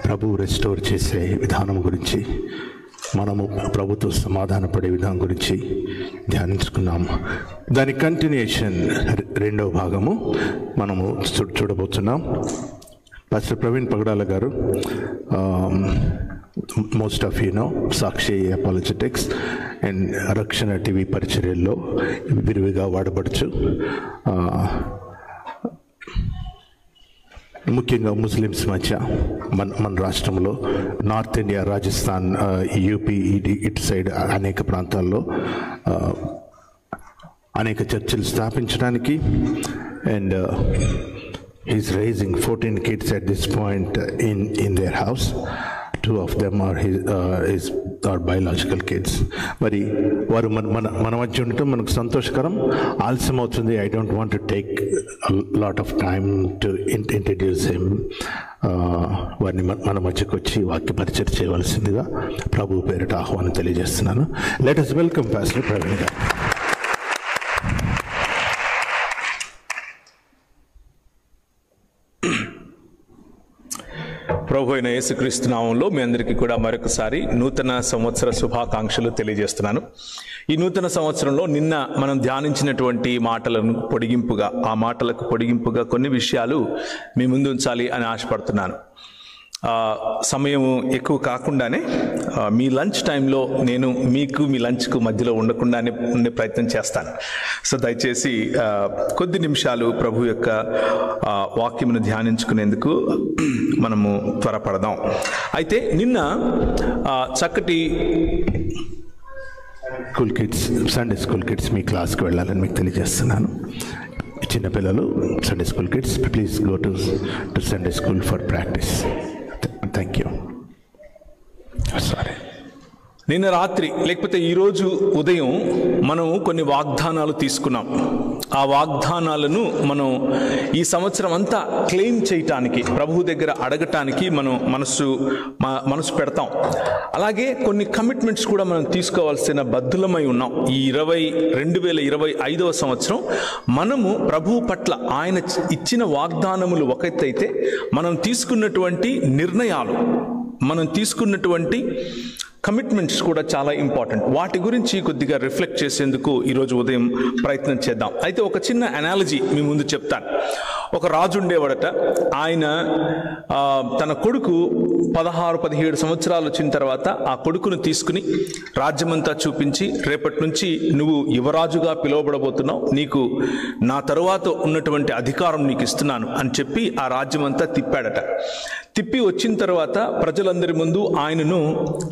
ప్రభు restore చేసే విధానం గురించి, మనము ప్రభుతో సమాధానపడే విధానం గురించి ధ్యానించుకున్నాము. దాని కంటిన్యూషన్ రెండవ భాగము మనము చూడబోతున్నాం. పాస్టర్ ప్రవీణ్ పగడాల గారు, most of you know, Sakshi apologetics and రక్షణ టీవీ పరిచర్యల్లో విరివిగా వాడబడుచు. ముఖ్యంగా ముస్లిమ్స్ మధ్య మన రాష్ట్రంలో, నార్త్ ఇండియా, రాజస్థాన్, యూపీ, ఇటు సైడ్ అనేక ప్రాంతాల్లో అనేక చర్చిలు స్థాపించడానికి, and he's raising 14 kids at this point in their house. 2 of them are his biological kids. మరి వారు మన మధ్య ఉండటం మనకు సంతోషకరం. ఆలస్యం అవుతుంది. I don't want to take a lot of time to introduce him. వారిని మన మధ్యకు వచ్చి వాక్య పరిచయం చేయవలసిందిగా ప్రభు పేరిట ఆహ్వానం తెలియజేస్తున్నాను. Let us welcome Pastor Praveen గారు. ప్రభు అయిన యేసుక్రీస్తు నామంలో మీ అందరికీ కూడా మరొకసారి నూతన సంవత్సర శుభాకాంక్షలు తెలియజేస్తున్నాను. ఈ నూతన సంవత్సరంలో నిన్న మనం ధ్యానించినటువంటి మాటలను ఆ మాటలకు పొడిగింపుగా కొన్ని విషయాలు మీ ముందు ఉంచాలి అని ఆశపడుతున్నాను. సమయం ఎక్కువ కాకుండానే మీ లంచ్ టైంలో నేను మీకు మీ లంచ్కు మధ్యలో ఉండకుండానే ఉండే ప్రయత్నం చేస్తాను. సో దయచేసి కొద్ది నిమిషాలు ప్రభు యొక్క వాక్యమును ధ్యానించుకునేందుకు మనము త్వరపడదాం. అయితే నిన్న చక్కటి school kids, Sunday school kids మీ క్లాస్కి వెళ్ళాలని మీకు తెలియజేస్తున్నాను. చిన్నపిల్లలు, Sunday school kids, please go to Sunday school for practice. Thank you. Sorry, నిన్న రాత్రి లేకపోతే ఈరోజు ఉదయం మనం కొన్ని వాగ్దానాలు తీసుకున్నాం. ఆ వాగ్దానాలను మనం ఈ సంవత్సరం అంతా క్లెయిమ్ చేయటానికి, ప్రభు దగ్గర అడగటానికి మనం మనసు పెడతాం. అలాగే కొన్ని కమిట్మెంట్స్ కూడా మనం తీసుకోవాల్సిన బద్ధులమై ఉన్నాం. ఈ 2025వ సంవత్సరం మనము ప్రభువు పట్ల ఆయన ఇచ్చిన వాగ్దానములు ఒక ఎత్తు అయితే, మనం తీసుకున్నటువంటి నిర్ణయాలు, మనం తీసుకున్నటువంటి కమిట్మెంట్స్ కూడా చాలా ఇంపార్టెంట్. వాటి గురించి కొద్దిగా రిఫ్లెక్ట్ చేసేందుకు ఈరోజు ఉదయం ప్రయత్నం చేద్దాం. అయితే ఒక చిన్న అనాలజీ మీ ముందు చెప్తాను. ఒక రాజు ఉండేవాడట. ఆయన తన కొడుకు 16-17 సంవత్సరాలు వచ్చిన తర్వాత ఆ కొడుకును తీసుకుని రాజ్యమంతా చూపించి, రేపటి నుంచి నువ్వు యువరాజుగా పిలువబడబోతున్నావు, నీకు నా తరువాత ఉన్నటువంటి అధికారం నీకు ఇస్తున్నాను అని చెప్పి ఆ రాజ్యమంతా తిప్పాడట. తిప్పి వచ్చిన తర్వాత ప్రజలందరి ముందు ఆయనను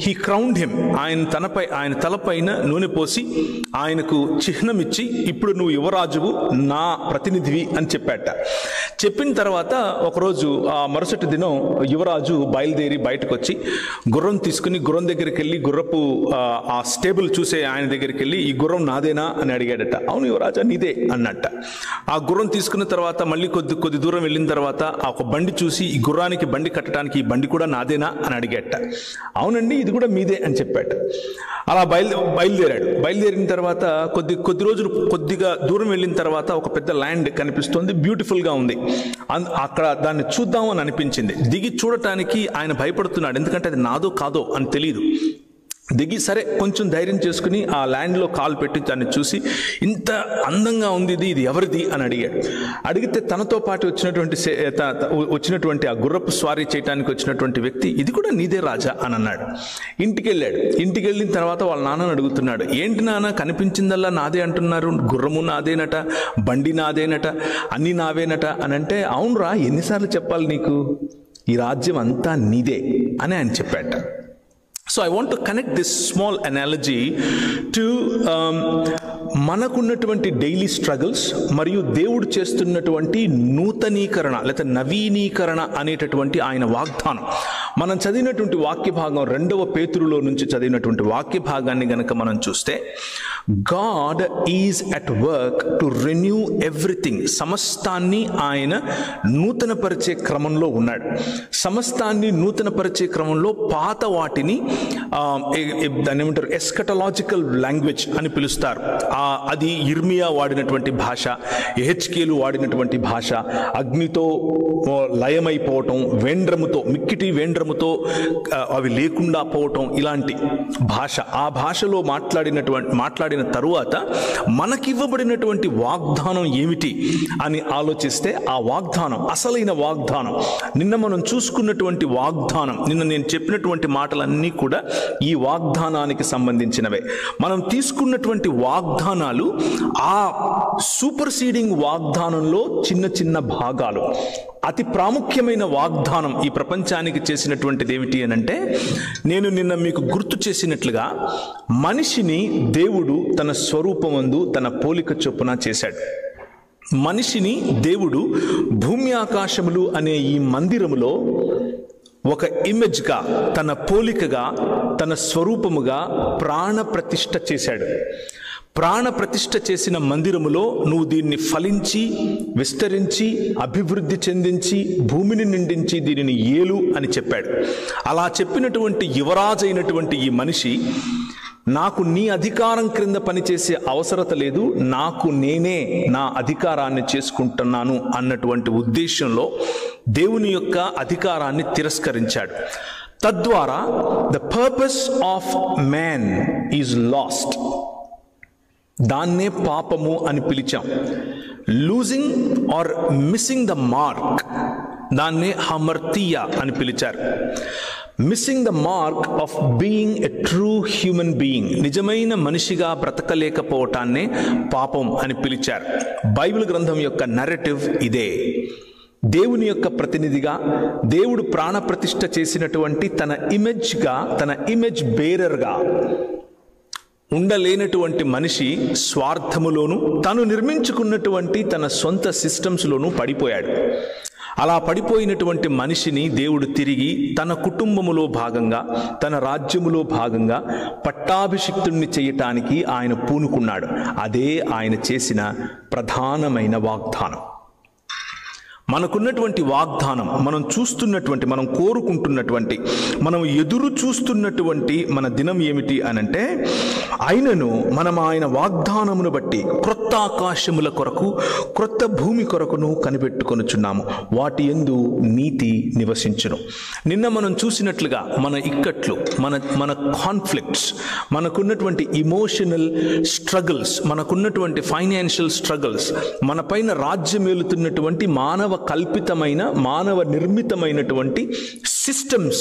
హీ క్రౌన్డ్ హిమ్, ఆయన తలపైన నూనె పోసి ఆయనకు చిహ్నమిచ్చి, ఇప్పుడు నువ్వు యువరాజువు, నా ప్రతినిధివి అని చెప్పాట. చెప్పిన తర్వాత ఒకరోజు ఆ మరుసటి దినం యువరాజు బయలుదేరి బయటకు వచ్చి గుర్రం తీసుకుని గుర్రం దగ్గరికి వెళ్ళి, గుర్రపు ఆ స్టేబుల్ చూసే ఆయన దగ్గరికి వెళ్ళి, ఈ గుర్రం నాదేనా అని అడిగాడట. అవును యువరాజా, నీదే అన్నట్ట. ఆ గుర్రం తీసుకున్న తర్వాత మళ్ళీ కొద్ది దూరం వెళ్ళిన తర్వాత ఆ ఒక బండి చూసి, ఈ గుర్రానికి బండి కట్టడానికి ఈ బండి కూడా నాదేనా అని అడిగాట. అవునండి, ఇది కూడా మీదే అని చెప్పాట. అలా బయలుదేరాడు. బయలుదేరిన తర్వాత కొద్ది రోజులు కొద్దిగా దూరం వెళ్ళిన తర్వాత ఒక పెద్ద ల్యాండ్ కనిపిస్తుంది, బ్యూటిఫుల్గా ఉంది. అక్కడ దాన్ని చూద్దామని అనిపించింది. దిగి చూడటానికి ఆయన భయపడుతున్నాడు, ఎందుకంటే అది నాదో కాదో అని తెలియదు. దిగి సరే కొంచెం ధైర్యం చేసుకుని ఆ ల్యాండ్లో కాలు పెట్టి దాన్ని చూసి, ఇంత అందంగా ఉంది, ఇది ఎవరిది అని అడిగాడు. అడిగితే తనతో పాటు వచ్చినటువంటి ఆ గుర్రపు స్వారీ చేయడానికి వచ్చినటువంటి వ్యక్తి, ఇది కూడా నీదే రాజా అని అన్నాడు. ఇంటికి వెళ్ళాడు. ఇంటికి వెళ్ళిన తర్వాత వాళ్ళ నాన్నని అడుగుతున్నాడు, ఏంటి నాన్న కనిపించిందల్లా నాదే అంటున్నారు, గుర్రము నాదేనట, బండి నాదేనట, అన్నీ నావేనట అని అంటే, అవునురా, ఎన్నిసార్లు చెప్పాలి నీకు, ఈ రాజ్యం అంతా నీదే అని ఆయన చెప్పాట. So I want to connect this small analogy to మనకున్నటువంటి డైలీ స్ట్రగుల్స్ మరియు దేవుడు చేస్తున్నటువంటి నూతనీకరణ లేదా నవీనీకరణ అనేటటువంటి ఆయన వాగ్దానం. మనం చదివినటువంటి వాక్య భాగం 2వ పేతురులో నుంచి చదివినటువంటి వాక్య భాగాన్ని గనక మనం చూస్తే, God is at work to renew everything. సమస్తాన్ని ఆయన నూతనపరిచే క్రమంలో ఉన్నాడు. సమస్తాన్ని నూతనపరిచే క్రమంలో పాత వాటిని దాన్ని ఏమంటారు, ఎస్కటలాజికల్ లాంగ్వేజ్ అని పిలుస్తారు. అది ఇర్మియా వాడినటువంటి భాష, యెహెజ్కేలు వాడినటువంటి భాష. అగ్నితో లయమైపోవటం, వేండ్రముతో, మిక్కిటి వేండ్రముతో అవి లేకుండా పోవటం, ఇలాంటి భాష. ఆ భాషలో మాట్లాడిన తరువాత మనకివ్వబడినటువంటి వాగ్దానం ఏమిటి అని ఆలోచిస్తే, ఆ వాగ్దానం, అసలైన వాగ్దానం, నిన్న మనం చూసుకున్నటువంటి వాగ్దానం, నిన్న నేను చెప్పినటువంటి మాటలన్నీ కూడా ఈ వాగ్దానానికి సంబంధించినవే. మనం తీసుకున్నటువంటి వాగ్దానాలు ఆ సూపర్సీడింగ్ వాగ్దానంలో చిన్న చిన్న భాగాలు. అతి ప్రాముఖ్యమైన వాగ్దానం ఈ ప్రపంచానికి చేసినటువంటిది ఏమిటి అనంటే, నేను నిన్న మీకు గుర్తు చేసినట్లుగా మనిషిని దేవుడు తన స్వరూపమందు తన పోలిక చొప్పున చేశాడు. మనిషిని దేవుడు భూమి ఆకాశములు అనే ఈ మందిరములో ఒక ఇమేజ్గా, తన పోలికగా, తన స్వరూపముగా ప్రాణప్రతిష్ఠ చేశాడు. ప్రాణప్రతిష్ఠ చేసిన మందిరములో నువ్వు దీన్ని ఫలించి, విస్తరించి, అభివృద్ధి చెందించి, భూమిని నిండించి దీనిని ఏలు అని చెప్పాడు. అలా చెప్పినటువంటి యువరాజు అయినటువంటి ఈ మనిషి, నాకు నీ అధికారం క్రింద పనిచేసే అవసరత లేదు, నాకు నేనే నా అధికారాన్ని చేసుకుంటున్నాను అన్నటువంటి ఉద్దేశంలో దేవుని యొక్క అధికారాన్ని తిరస్కరించాడు. తద్వారా the purpose of man is lost. దాన్నే పాపము అని పిలిచాం. Losing or missing the mark, దాన్నే హమర్తియా అని పిలిచారు. Missing the mark of being a true human being, నిజమైన మనిషిగా బ్రతకలేకపోవటాన్నే పాపం అని పిలిచారు. బైబిల్ గ్రంథం యొక్క నరేటివ్ ఇదే. దేవుని యొక్క ప్రతినిధిగా, దేవుడు ప్రాణప్రతిష్ఠ చేసినటువంటి తన ఇమేజ్గా, తన ఇమేజ్ బేరర్గా ఉండలేనటువంటి మనిషి స్వార్థములోను, తను నిర్మించుకున్నటువంటి తన సొంత సిస్టమ్స్లోనూ పడిపోయాడు. అలా పడిపోయినటువంటి మనిషిని దేవుడు తిరిగి తన కుటుంబములో భాగంగా, తన రాజ్యములో భాగంగా పట్టాభిషిక్తుణ్ణి చేయటానికి ఆయన పూనుకున్నాడు. అదే ఆయన చేసిన ప్రధానమైన వాగ్దానం. మనకున్నటువంటి వాగ్దానం, మనం చూస్తున్నటువంటి, మనం కోరుకుంటున్నటువంటి, మనం ఎదురు చూస్తున్నటువంటి మన దినం ఏమిటి అనంటే, ఆయనను మనం ఆయన వాగ్దానమును బట్టి క్రొత్త ఆకాశముల కొరకు, క్రొత్త భూమి కొరకును కనిపెట్టుకొనుచున్నాము. వాటి యందు నీతి నివసించును. నిన్న మనం చూసినట్లుగా మన ఇక్కట్లు, మన కాన్ఫ్లిక్ట్స్, మనకున్నటువంటి ఇమోషనల్ స్ట్రగుల్స్, మనకున్నటువంటి ఫైనాన్షియల్ స్ట్రగుల్స్, మన పైన రాజ్యమేలుతున్నటువంటి మానవ కల్పితమైన, మానవ నిర్మితమైనటువంటి సిస్టమ్స్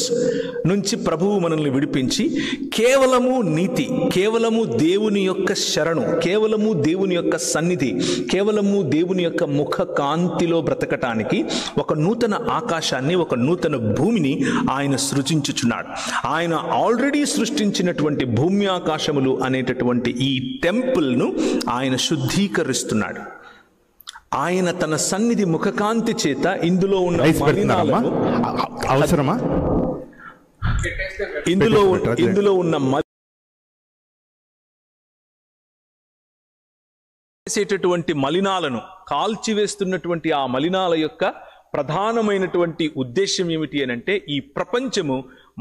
నుంచి ప్రభువు మనల్ని విడిపించి కేవలము నీతి, కేవలము దేవుని యొక్క శరణు, కేవలము దేవుని యొక్క సన్నిధి, కేవలము దేవుని యొక్క ముఖ కాంతిలో బ్రతకటానికి ఒక నూతన ఆకాశాన్ని, ఒక నూతన భూమిని ఆయన సృజించుచున్నాడు. ఆయన ఆల్రెడీ సృష్టించినటువంటి భూమి ఆకాశములు అనేటటువంటి ఈ టెంపుల్ను ఆయన శుద్ధీకరిస్తున్నాడు. ఆయన తన సన్నిధి ముఖకాంతి చేత ఇందులో ఉన్న అవసరమా, ఇందులో ఉన్న చేసేటటువంటి మలినాలను, కాల్చివేస్తున్నటువంటి ఆ మలినాల యొక్క ప్రధానమైనటువంటి ఉద్దేశం ఏమిటి అనంటే, ఈ ప్రపంచము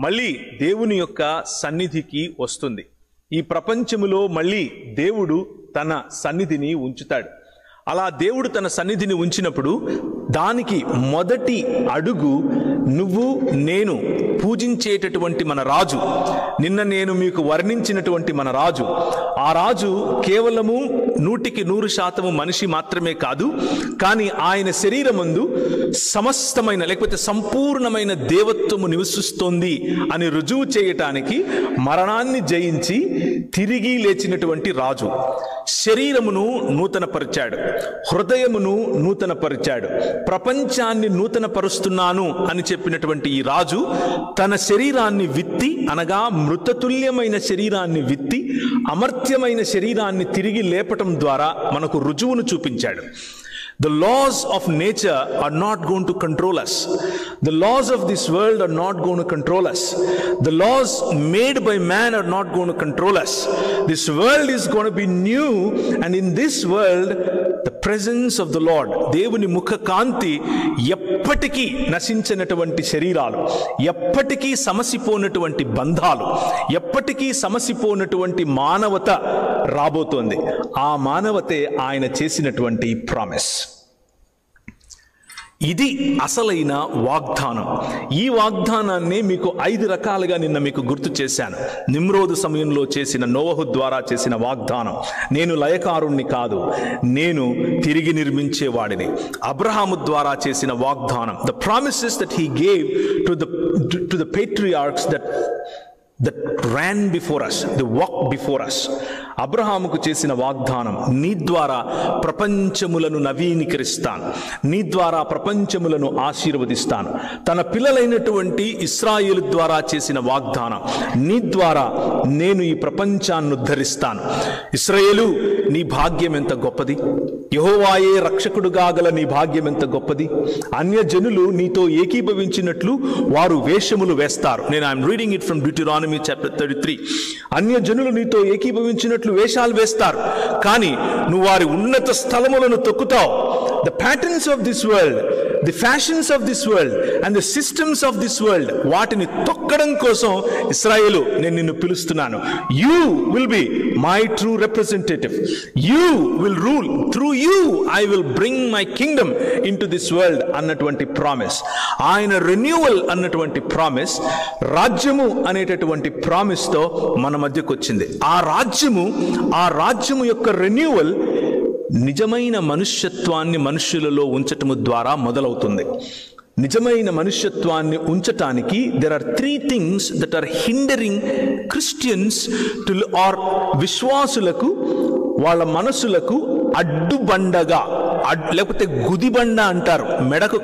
మళ్ళీ దేవుని యొక్క సన్నిధికి వస్తుంది. ఈ ప్రపంచములో మళ్ళీ దేవుడు తన సన్నిధిని ఉంచుతాడు. అలా దేవుడు తన సన్నిధిని ఉంచినప్పుడు దానికి మొదటి అడుగు నువ్వు నేను పూజించేటటువంటి మన రాజు, నిన్న నేను మీకు వర్ణించినటువంటి మన రాజు. ఆ రాజు కేవలము 100% మనిషి మాత్రమే కాదు, కానీ ఆయన శరీరమందు సమస్తమైన, లేకపోతే సంపూర్ణమైన దేవత్వము నివసిస్తోంది అని రుజువు చేయటానికి మరణాన్ని జయించి తిరిగి లేచినటువంటి రాజు. శరీరమును నూతనపరిచాడు, హృదయమును నూతనపరిచాడు, ప్రపంచాన్ని నూతనపరుస్తున్నాను అని చెప్పినటువంటి ఈ రాజు తన శరీరాన్ని విత్తి, అనగా మృతతుల్యమైన శరీరాన్ని విత్తి అమర్త్యమైన శరీరాన్ని తిరిగి లేపటం ద్వారా మనకు రుజువును చూపించాడు. The laws of nature are not going to control us. The laws of this world are not going to control us. The laws made by man are not going to control us. This world is going to be new, and in this world the presence of the Lord, దేవుని ముఖ కాంతి ఎప్పటికీ నశించినటువంటి శరీరాలు, ఎప్పటికీ సమసిపోనటువంటి బంధాలు, ఎప్పటికీ సమసిపోనటువంటి మానవత రాబోతోంది. ఆ మానవతే ఆయన చేసినటువంటి ప్రామిస్. ఇది అసలైన వాగ్దానం. ఈ వాగ్దానాన్ని మీకు 5 రకాలుగా నిన్న మీకు గుర్తు చేశాను. నిమ్రోదు సమయంలో చేసిన, నోవహు ద్వారా చేసిన వాగ్దానం, నేను లయకారుణ్ణి కాదు, నేను తిరిగి నిర్మించేవాడిని. అబ్రహాము ద్వారా చేసిన వాగ్దానం, the promises that he gave to the patriarchs that ran before us, they walked before us. అబ్రహాముకు చేసిన వాగ్దానం, నీ ద్వారా ప్రపంచములను నవీకరిస్తాను, నీ ద్వారా ప్రపంచములను ఆశీర్వదిస్తాను. తన పిల్లలైనటువంటి ఇశ్రాయేలు ద్వారా చేసిన వాగ్దానం, నీ ద్వారా నేను ఈ ప్రపంచాన్ని ఉద్ధరిస్తాను. ఇశ్రాయేలు, నీ భాగ్యం ఎంత గొప్పది, యెహోవాయే రక్షకుడుగా గల నీ భాగ్యం ఎంత గొప్పది. అన్యజనులు నీతో ఏకీభవించినట్లు వారు వేషములు వేస్తారు. నేను I'm reading it from Deuteronomy chapter 33. అన్యజనులు నీతో ఏకీభవించినట్లు వేషాలు వేస్తారు, కానీ నువ్వు వారి ఉన్నత స్థలములను తొక్కుతావు. The patterns of this world, the fashions of this world and the systems of this world, వాటిని తొక్కడం కోసం ఇశ్రాయేలు నేను నిన్ను పిలుస్తున్నాను. You will be my true representative. You will rule. Through you I will bring my kingdom into this world అన్నటువంటి promise. ఆయన renewal అన్నటువంటి ప్రామిస్, రాజ్యము అనేటటువంటి ప్రామిస్ తో మన మధ్యకు వచ్చింది. ఆ రాజ్యము యొక్క రెన్యూవల్ నిజమైన మనుష్యత్వాన్ని మనుషులలో ఉంచటము ద్వారా మొదలవుతుంది. నిజమైన మనుష్యత్వాన్ని ఉంచటానికి there are 3 things that are hindering Christians to, or విశ్వాసులకు వాళ్ళ మనసులకు అడ్డుబండగా, లేకపోతే గుదిబండ అంటారు, మెడకు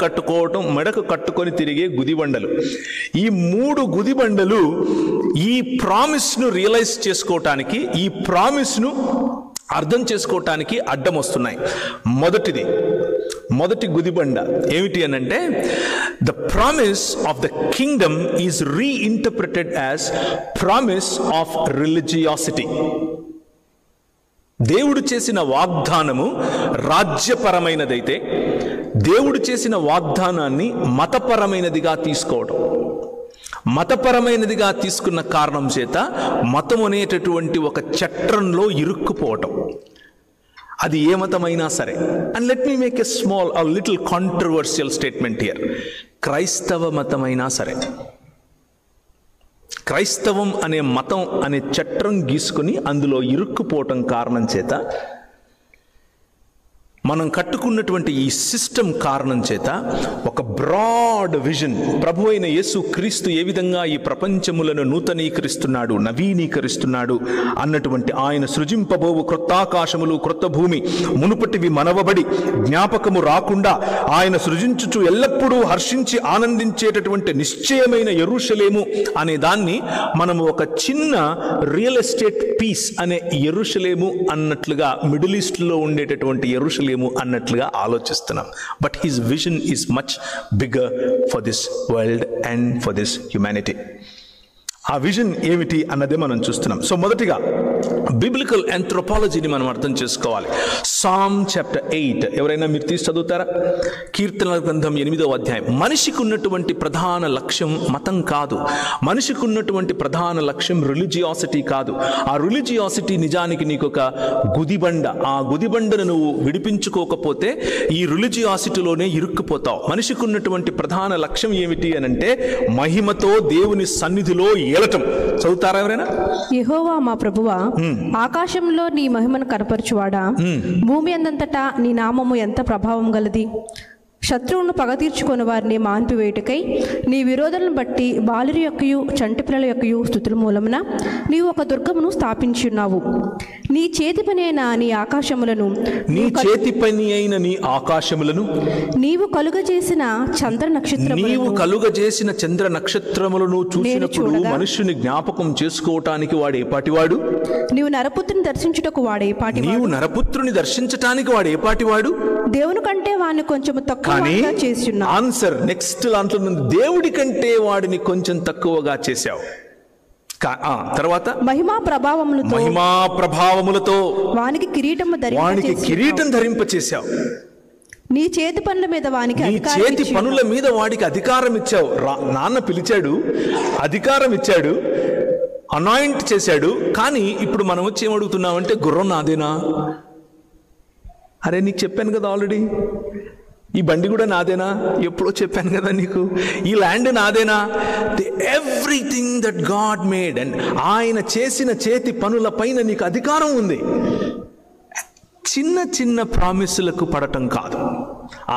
కట్టుకొని తిరిగే గుదిబండలు. ఈ 3 గుదిబండలు ఈ ప్రామిస్ను రియలైజ్ చేసుకోవటానికి, ఈ ప్రామిస్ను అర్థం చేసుకోవటానికి అడ్డం వస్తున్నాయి. మొదటి గుదిబండ ఏమిటి అనంటే, the promise of the kingdom is reinterpreted as promise of religiosity. దేవుడు చేసిన వాగ్దానము రాజ్యపరమైనదైతే, దేవుడు చేసిన వాగ్దానాన్ని మతపరమైనదిగా తీసుకోవడం, మతపరమైనదిగా తీసుకున్న కారణం చేత మతం అనేటటువంటి ఒక చట్రంలో ఇరుక్కుపోవటం. అది ఏ మతమైనా సరే. And let me make a little controversial statement here. క్రైస్తవ మతమైనా సరే, క్రైస్తవం అనే మతం అనే చట్రం గీసుకుని అందులో ఇరుక్కుపోవటం కారణం చేత, మనం కట్టుకున్నటువంటి ఈ సిస్టమ్ కారణం చేత ఒక బ్రాడ్ విజన్, ప్రభు అయిన యేసు క్రీస్తు ఏ విధంగా ఈ ప్రపంచములను నూతనీకరిస్తున్నాడు, నవీనీకరిస్తున్నాడు అన్నటువంటి, ఆయన సృజింపబోవు క్రొత్త ఆకాశములు క్రొత్త భూమి మునుపటివి మనవబడి జ్ఞాపకము రాకుండా ఆయన సృజించుచు ఎల్లప్పుడూ హర్షించి ఆనందించేటటువంటి నిశ్చయమైన యెరూషలేము అనే దాన్ని మనము ఒక చిన్న రియల్ ఎస్టేట్ పీస్ అనే యెరూషలేము అన్నట్లుగా, మిడిల్ ఈస్ట్లో ఉండేటటువంటి యెరూషలేము అన్నట్లుగా ఆలోచిస్తున్నాం. But his vision is much bigger for this world and for this humanity. ఆ విజన్ ఏమిటి అన్నదే మనం చూస్తున్నాం. సో మొదటిగా బిబ్లికల్ ఆంథ్రోపాలజీని మనం అర్థం చేసుకోవాలి. సామ్ చాప్టర్ 8 ఎవరైనా మీరు తీసి చదువుతారా? కీర్తనల గ్రంథం 8వ అధ్యాయం. మనిషికి ఉన్నటువంటి ప్రధాన లక్ష్యం మతం కాదు, మనిషికి ఉన్నటువంటి ప్రధాన లక్ష్యం రిలిజియాసిటీ కాదు. ఆ రిలిజియాసిటీ నిజానికి నీకు ఒక గుదిబండ. ఆ గుదిబండను నువ్వు విడిపించుకోకపోతే ఈ రిలిజియాసిటీలోనే ఇరుక్కుపోతావు. మనిషికి ఉన్నటువంటి ప్రధాన లక్ష్యం ఏమిటి అనంటే మహిమతో దేవుని సన్నిధిలో ఏలటం. చదువుతారా ఎవరైనా? యెహోవా మా ప్రభువా, ఆకాశంలో నీ మహిమను కనపరచువాడా, భూమి అందంతటా నీ నామము ఎంత ప్రభావం గలది. శత్రువును పగ తీర్చుకొని వారిని మాన్పివేయుటకై నీ విరోధులను బట్టి బాలురి యొక్కయు చంటి పిల్లల యొక్కయు స్తుతుల మూలమున నీవు ఒక దుర్గమును స్థాపించున్నావు. నీ చేతి పని అయిన నీ ఆకాశములను, నీ చేతి పని అయిన నీ ఆకాశములను, నీవు కలుగజేసిన చంద్ర నక్షత్రములను, నీవు కలుగజేసిన చంద్ర నక్షత్రములను చూసినప్పుడు మనుష్యుని జ్ఞాపకం చేసుకోవటానికి వాడు ఏపాటివాడు? నీవు నరపుత్రుని దర్శించుటకు వాడు ఏపాటివాడు? నీవు నరపుత్రుని దర్శించటానికి వాడు ఏపాటివాడు? దేవుని కంటే వాడిని కొంచెం తక్కువ చేస్తున్నావు. ఆన్సర్ నెక్స్ట్ దాంట్లో, దేవుడి కంటే వాడిని కొంచెం తక్కువగా చేశావు. తర్వాత మహిమా ప్రభావములతో వానికి కిరీటం ధరింపచేశావు. నీ చేతి పనుల మీద వానికి నీ చేతి పనుల మీద వాడికి అధికారం ఇచ్చావు. నాన్న పిలిచాడు, అధికారం ఇచ్చాడు, అనాయింట్ చేశాడు. కానీ ఇప్పుడు మనం వచ్చి ఏమడుగుతున్నామంటే గుర్రం నాదేనా? అరే నీకు చెప్పాను కదా ఆల్రెడీ, ఈ బండి కూడా నాదేనా? ఎప్పుడో చెప్పాను కదా నీకు. ఈ ల్యాండ్ నాదేనా? Everything that God made, and ఆయన చేసిన చేతి పనుల పైన నీకు అధికారం ఉంది. చిన్న చిన్న ప్రామిసులకు పడటం కాదు,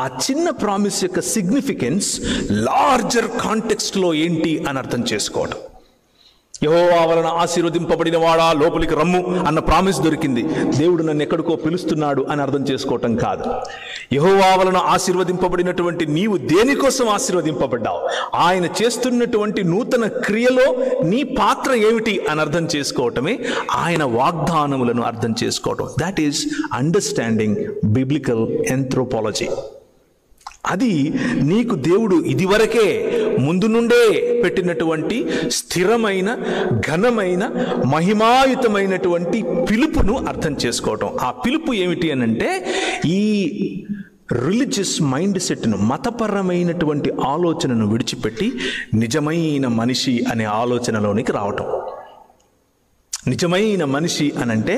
ఆ చిన్న ప్రామిస్ యొక్క సిగ్నిఫికెన్స్ లార్జర్ కాంటెక్స్ట్లో ఏంటి అని అర్థం చేసుకోవడం. యెహోవా వలన ఆశీర్వదింపబడిన వాడా లోపలికి రమ్ము అన్న ప్రామిస్ దొరికింది. దేవుడు నన్ను ఎక్కడికో పిలుస్తున్నాడు అని అర్థం చేసుకోవటం కాదు. యెహోవా వలన ఆశీర్వదింపబడినటువంటి నీవు దేనికోసం ఆశీర్వదింపబడ్డావు, ఆయన చేస్తున్నటువంటి నూతన క్రియలో నీ పాత్ర ఏమిటి అని అర్థం చేసుకోవటమే ఆయన వాగ్దానములను అర్థం చేసుకోవటం. That is understanding biblical anthropology. అది నీకు దేవుడు ఇదివరకే ముందు నుండే పెట్టినటువంటి స్థిరమైన, ఘనమైన, మహిమాయుతమైనటువంటి పిలుపును అర్థం చేసుకోవటం. ఆ పిలుపు ఏమిటి అనంటే ఈ రిలీజియస్ మైండ్ సెట్ను, మతపరమైనటువంటి ఆలోచనను విడిచిపెట్టి నిజమైన మనిషి అనే ఆలోచనలోనికి రావటం. నిజమైన మనిషి అనంటే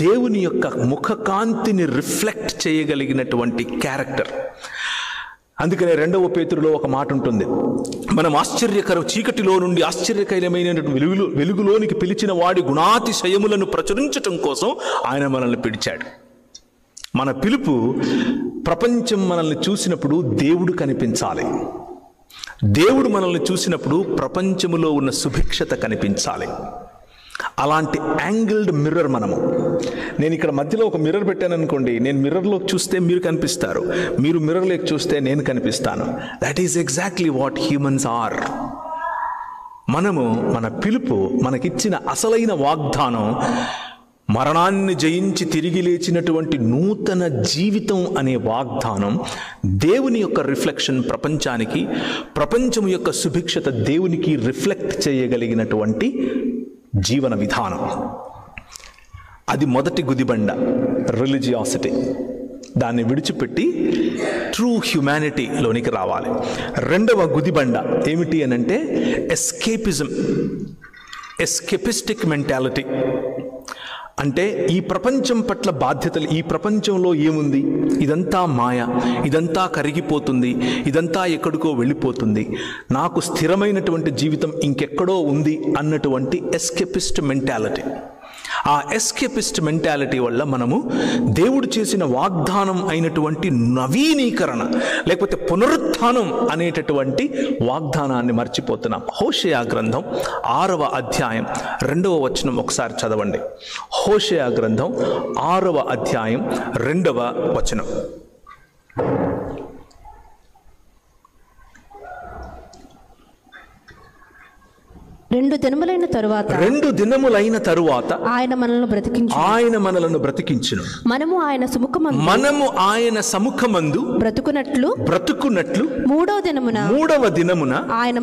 దేవుని యొక్క ముఖకాంతిని రిఫ్లెక్ట్ చేయగలిగినటువంటి క్యారెక్టర్. అందుకనే 2వ పేతురులో ఒక మాట ఉంటుంది, మనం చీకటిలో నుండి ఆశ్చర్యకరమైన వెలుగులోనికి పిలిచిన వాడి గుణాతిశయములను ప్రచురించటం కోసం ఆయన మనల్ని పిలిచాడు. మన పిలుపు ప్రపంచం మనల్ని చూసినప్పుడు దేవుడు కనిపించాలి. దేవుడు మనల్ని చూసినప్పుడు ప్రపంచములో ఉన్న సుభిక్షత కనిపించాలి. అలాంటి యాంగిల్డ్ మిర్రర్ మనము. నేను ఇక్కడ మధ్యలో ఒక మిర్రర్ పెట్టాను అనుకోండి, నేను మిర్రర్లోకి చూస్తే మీరు కనిపిస్తారు, మీరు మిర్రర్లోకి చూస్తే నేను కనిపిస్తాను. That is exactly what humans are. మనము మన పిలుపు, మనకిచ్చిన అసలైన వాగ్దానం, మరణాన్ని జయించి తిరిగి లేచినటువంటి నూతన జీవితం అనే వాగ్దానం, దేవుని యొక్క రిఫ్లెక్షన్ ప్రపంచానికి, ప్రపంచం యొక్క సుభిక్షత దేవునికి రిఫ్లెక్ట్ చేయగలిగినటువంటి జీవన విధానం. అది మొదటి గుదిబండ, రిలీజియాసిటీ. దాన్ని విడిచిపెట్టి ట్రూ హ్యుమానిటీలోనికి రావాలి. 2వ గుదిబండ ఏమిటి అనంటే ఎస్కేపిజం, ఎస్కేపిస్టిక్ మెంటాలిటీ. అంటే ఈ ప్రపంచం పట్ల బాధ్యతలు, ఈ ప్రపంచంలో ఏముంది, ఇదంతా మాయ, ఇదంతా కరిగిపోతుంది, ఇదంతా ఎక్కడికో వెళ్ళిపోతుంది, నాకు స్థిరమైనటువంటి జీవితం ఇంకెక్కడో ఉంది అన్నటువంటి ఎస్కేపిస్ట్ మెంటాలిటీ. ఆ ఎస్కేపిస్ట్ మెంటాలిటీ వల్ల మనము దేవుడు చేసిన వాగ్దానం అయినటువంటి నవీనీకరణ లేకపోతే పునరుత్థానం అనేటటువంటి వాగ్దానాన్ని మర్చిపోతున్నాం. హోషేయ గ్రంథం 6వ అధ్యాయం 2వ వచనం ఒకసారి చదవండి. హోషేయ గ్రంథం 6వ అధ్యాయం 2వ వచనం. 2 దినములైన తరువాత ఆయన మనలను బ్రతికించును. మనము ఆయన సముఖమందు బ్రతుకునట్లు 3వ దినమున ఆయన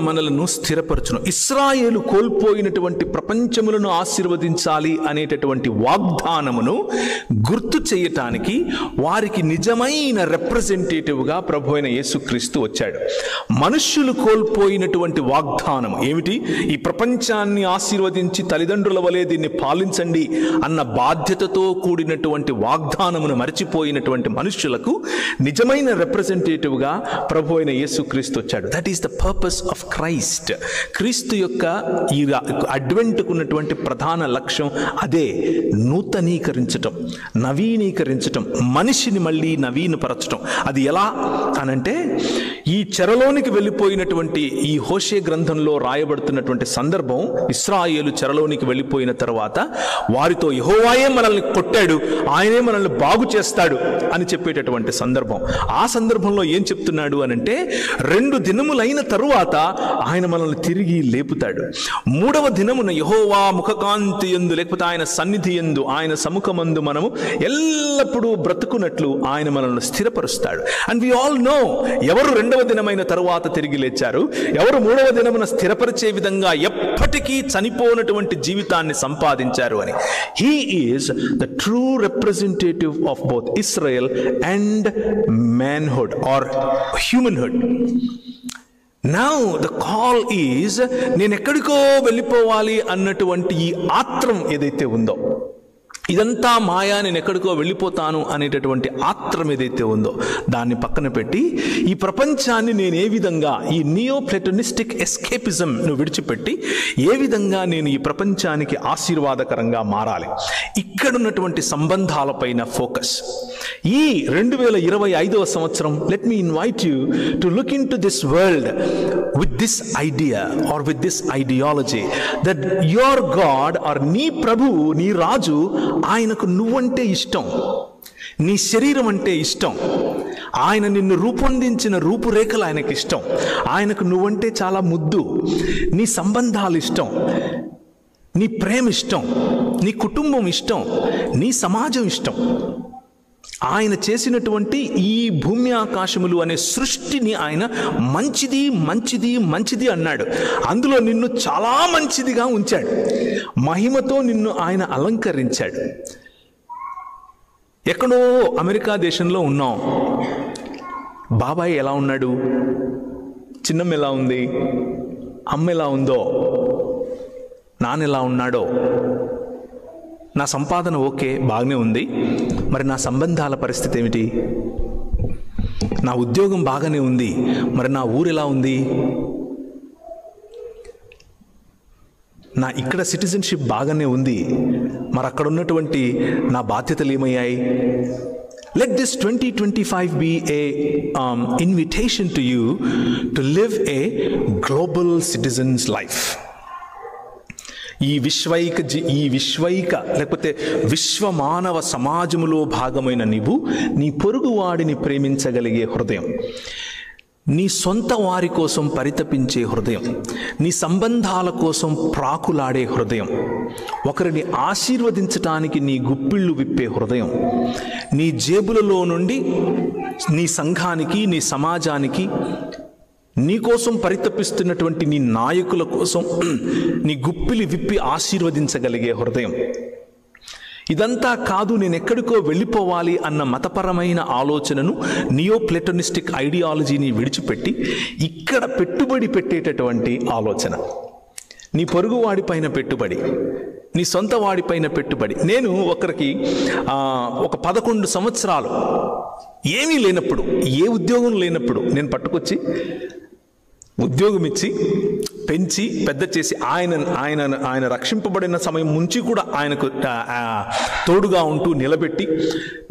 మనలను స్థిరపరచును. ఇశ్రాయేలు కోల్పోయినటువంటి ప్రపంచములను ఆశీర్వదించాలి అనేటటువంటి వాగ్దానమును గుర్తు చేయటానికి వారికి నిజమైన రిప్రజెంటేటివ్గా ప్రభు అయిన యేసుక్రీస్తు వచ్చాడు. మనుష్యులు కోల్పోయినటువంటి వాగ్దానం ఏమిటి? ఈ ప్రపంచాన్ని ఆశీర్వదించి తల్లిదండ్రుల వలె దీన్ని పాలించండి అన్న బాధ్యతతో కూడినటువంటి వాగ్దానమును మర్చిపోయినటువంటి మనుష్యులకు నిజమైన రిప్రజెంటేటివ్గా ప్రభు అయిన యేసుక్రీస్తు వచ్చాడు. That is the purpose of Christ. క్రీస్తు యొక్క ఈ అడ్వెంట్కు ఉన్నటువంటి ప్రధాన లక్ష్యం అదే, నూతనీకరించటం, నవీనీకరించటం, మనిషిని మళ్ళీ నవీనపరచటం. అది ఎలా అనంటే ఈ చెరలోనికి వెళ్ళిపోయినటువంటి ఈ హోషే గ్రంథంలో రాయబడుతున్నటువంటి సందర్భం, ఇశ్రాయేలు చెరలోనికి వెళ్ళిపోయిన తర్వాత వారితో యెహోవాయే మనల్ని కొట్టాడు, ఆయనే మనల్ని బాగు చేస్తాడు అని చెప్పేటటువంటి సందర్భం. ఆ సందర్భంలో ఏం చెప్తున్నాడు అనంటే 2 దినములైన తరువాత ఆయన మనల్ని తిరిగి లేపుతాడు. 3వ దినమున యెహోవా ముఖకాంతి యందు లేకపోతే ఆయన సన్నిధి యందు, ఆయన సముఖమందు మనము ఎల్లప్పుడూ బ్రతుకున్నట్లు ఆయన మనల్ని స్థిరపరుస్తాడు. అండ్ వి ఆల్ నో ఎవరు 2వ రెండవ దినమైన తరువాత తిరిగి లేచారు. ఎవరు మూడవ దినమున స్థిరపరిచే విధంగా ఎప్పటికీ చనిపోనటువంటి జీవితాన్ని సంపాదించారు అని. He is the true representative of both Israel and manhood or humanhood. Now the call is, నేను ఎక్కడికో వెళ్ళిపోవాలి అన్నటువంటి ఈ ఆత్రం ఏదైతే ఉందో, ఇదంతా మాయా, నేను ఎక్కడికో వెళ్ళిపోతాను అనేటటువంటి ఆత్రం ఏదైతే ఉందో దాన్ని పక్కన పెట్టి ఈ ప్రపంచాన్ని నేను ఏ విధంగా, ఈ నియో ప్లాటోనిస్టిక్ ఎస్కేపిజంను విడిచిపెట్టి ఏ విధంగా నేను ఈ ప్రపంచానికి ఆశీర్వాదకరంగా మారాలి, ఇక్కడున్నటువంటి సంబంధాలపైన ఫోకస్. ఈ 2025వ సంవత్సరం, let me invite you to look in to this world with this idea or with this ideology that your God or నీ ప్రభువు, నీ రాజు, ఆయనకు నువ్వంటే ఇష్టం, నీ శరీరం అంటే ఇష్టం, ఆయన నిన్ను రూపొందించిన రూపురేఖలు ఆయనకి ఇష్టం, ఆయనకు నువ్వంటే చాలా ముద్దు, నీ సంబంధాలు ఇష్టం, నీ ప్రేమ ఇష్టం, నీ కుటుంబం ఇష్టం, నీ సమాజం ఇష్టం. ఆయన చేసినటువంటి ఈ భూమి ఆకాశములు అనే సృష్టిని ఆయన మంచిది మంచిది మంచిది అన్నాడు. అందులో నిన్ను చాలా మంచిదిగా ఉంచాడు, మహిమతో నిన్ను ఆయన అలంకరించాడు. ఎక్కడో అమెరికా దేశంలో ఉన్నాం, బాబాయ్ ఎలా ఉన్నాడు, చిన్నమ్మ ఎలా ఉంది, అమ్మ ఎలా ఉందో, నాన్న ఎలా ఉన్నాడో, నా సంపాదన ఓకే బాగానే ఉంది, మరి నా సంబంధాల పరిస్థితి ఏమిటి, నా ఉద్యోగం బాగానే ఉంది, మరి నా ఊరు ఎలా ఉంది, నా ఇక్కడ సిటిజన్షిప్ బాగానే ఉంది, మరి అక్కడ ఉన్నటువంటి నా బాధ్యతలు ఏమయ్యాయి? Let this 2025 be a invitation to you to live a global citizen's life. ఈ విశ్వైక లేకపోతే విశ్వమానవ సమాజములో భాగమైన నీవు నీ పొరుగువాడిని ప్రేమించగలిగే హృదయం, నీ సొంత వారి కోసం పరితపించే హృదయం, నీ సంబంధాల కోసం ప్రాకులాడే హృదయం, ఒకరిని ఆశీర్వదించటానికి నీ గుప్పిళ్ళు విప్పే హృదయం, నీ జేబులలో నుండి నీ సంఘానికి, నీ సమాజానికి, నీ కోసం పరితపిస్తున్నటువంటి నీ నాయకుల కోసం నీ గుప్పిలి విప్పి ఆశీర్వదించగలిగే హృదయం. ఇదంతా కాదు, నేను ఎక్కడికో వెళ్ళిపోవాలి అన్న మతపరమైన ఆలోచనను, నియో ప్లాటోనిస్టిక్ ఐడియాలజీని విడిచిపెట్టి ఇక్కడ పెట్టుబడి పెట్టేటటువంటి ఆలోచన, నీ పొరుగువాడిపైన పెట్టుబడి, నీ సొంత వాడిపైన పెట్టుబడి. నేను ఒకరికి ఒక 11 సంవత్సరాలు ఏమీ లేనప్పుడు, ఏ ఉద్యోగం లేనప్పుడు నేను పట్టుకొచ్చి ఉద్యోగం ఇచ్చి పెంచి పెద్ద చేసి ఆయన రక్షింపబడిన సమయం నుంచి కూడా ఆయనకు తోడుగా ఉంటూ నిలబెట్టి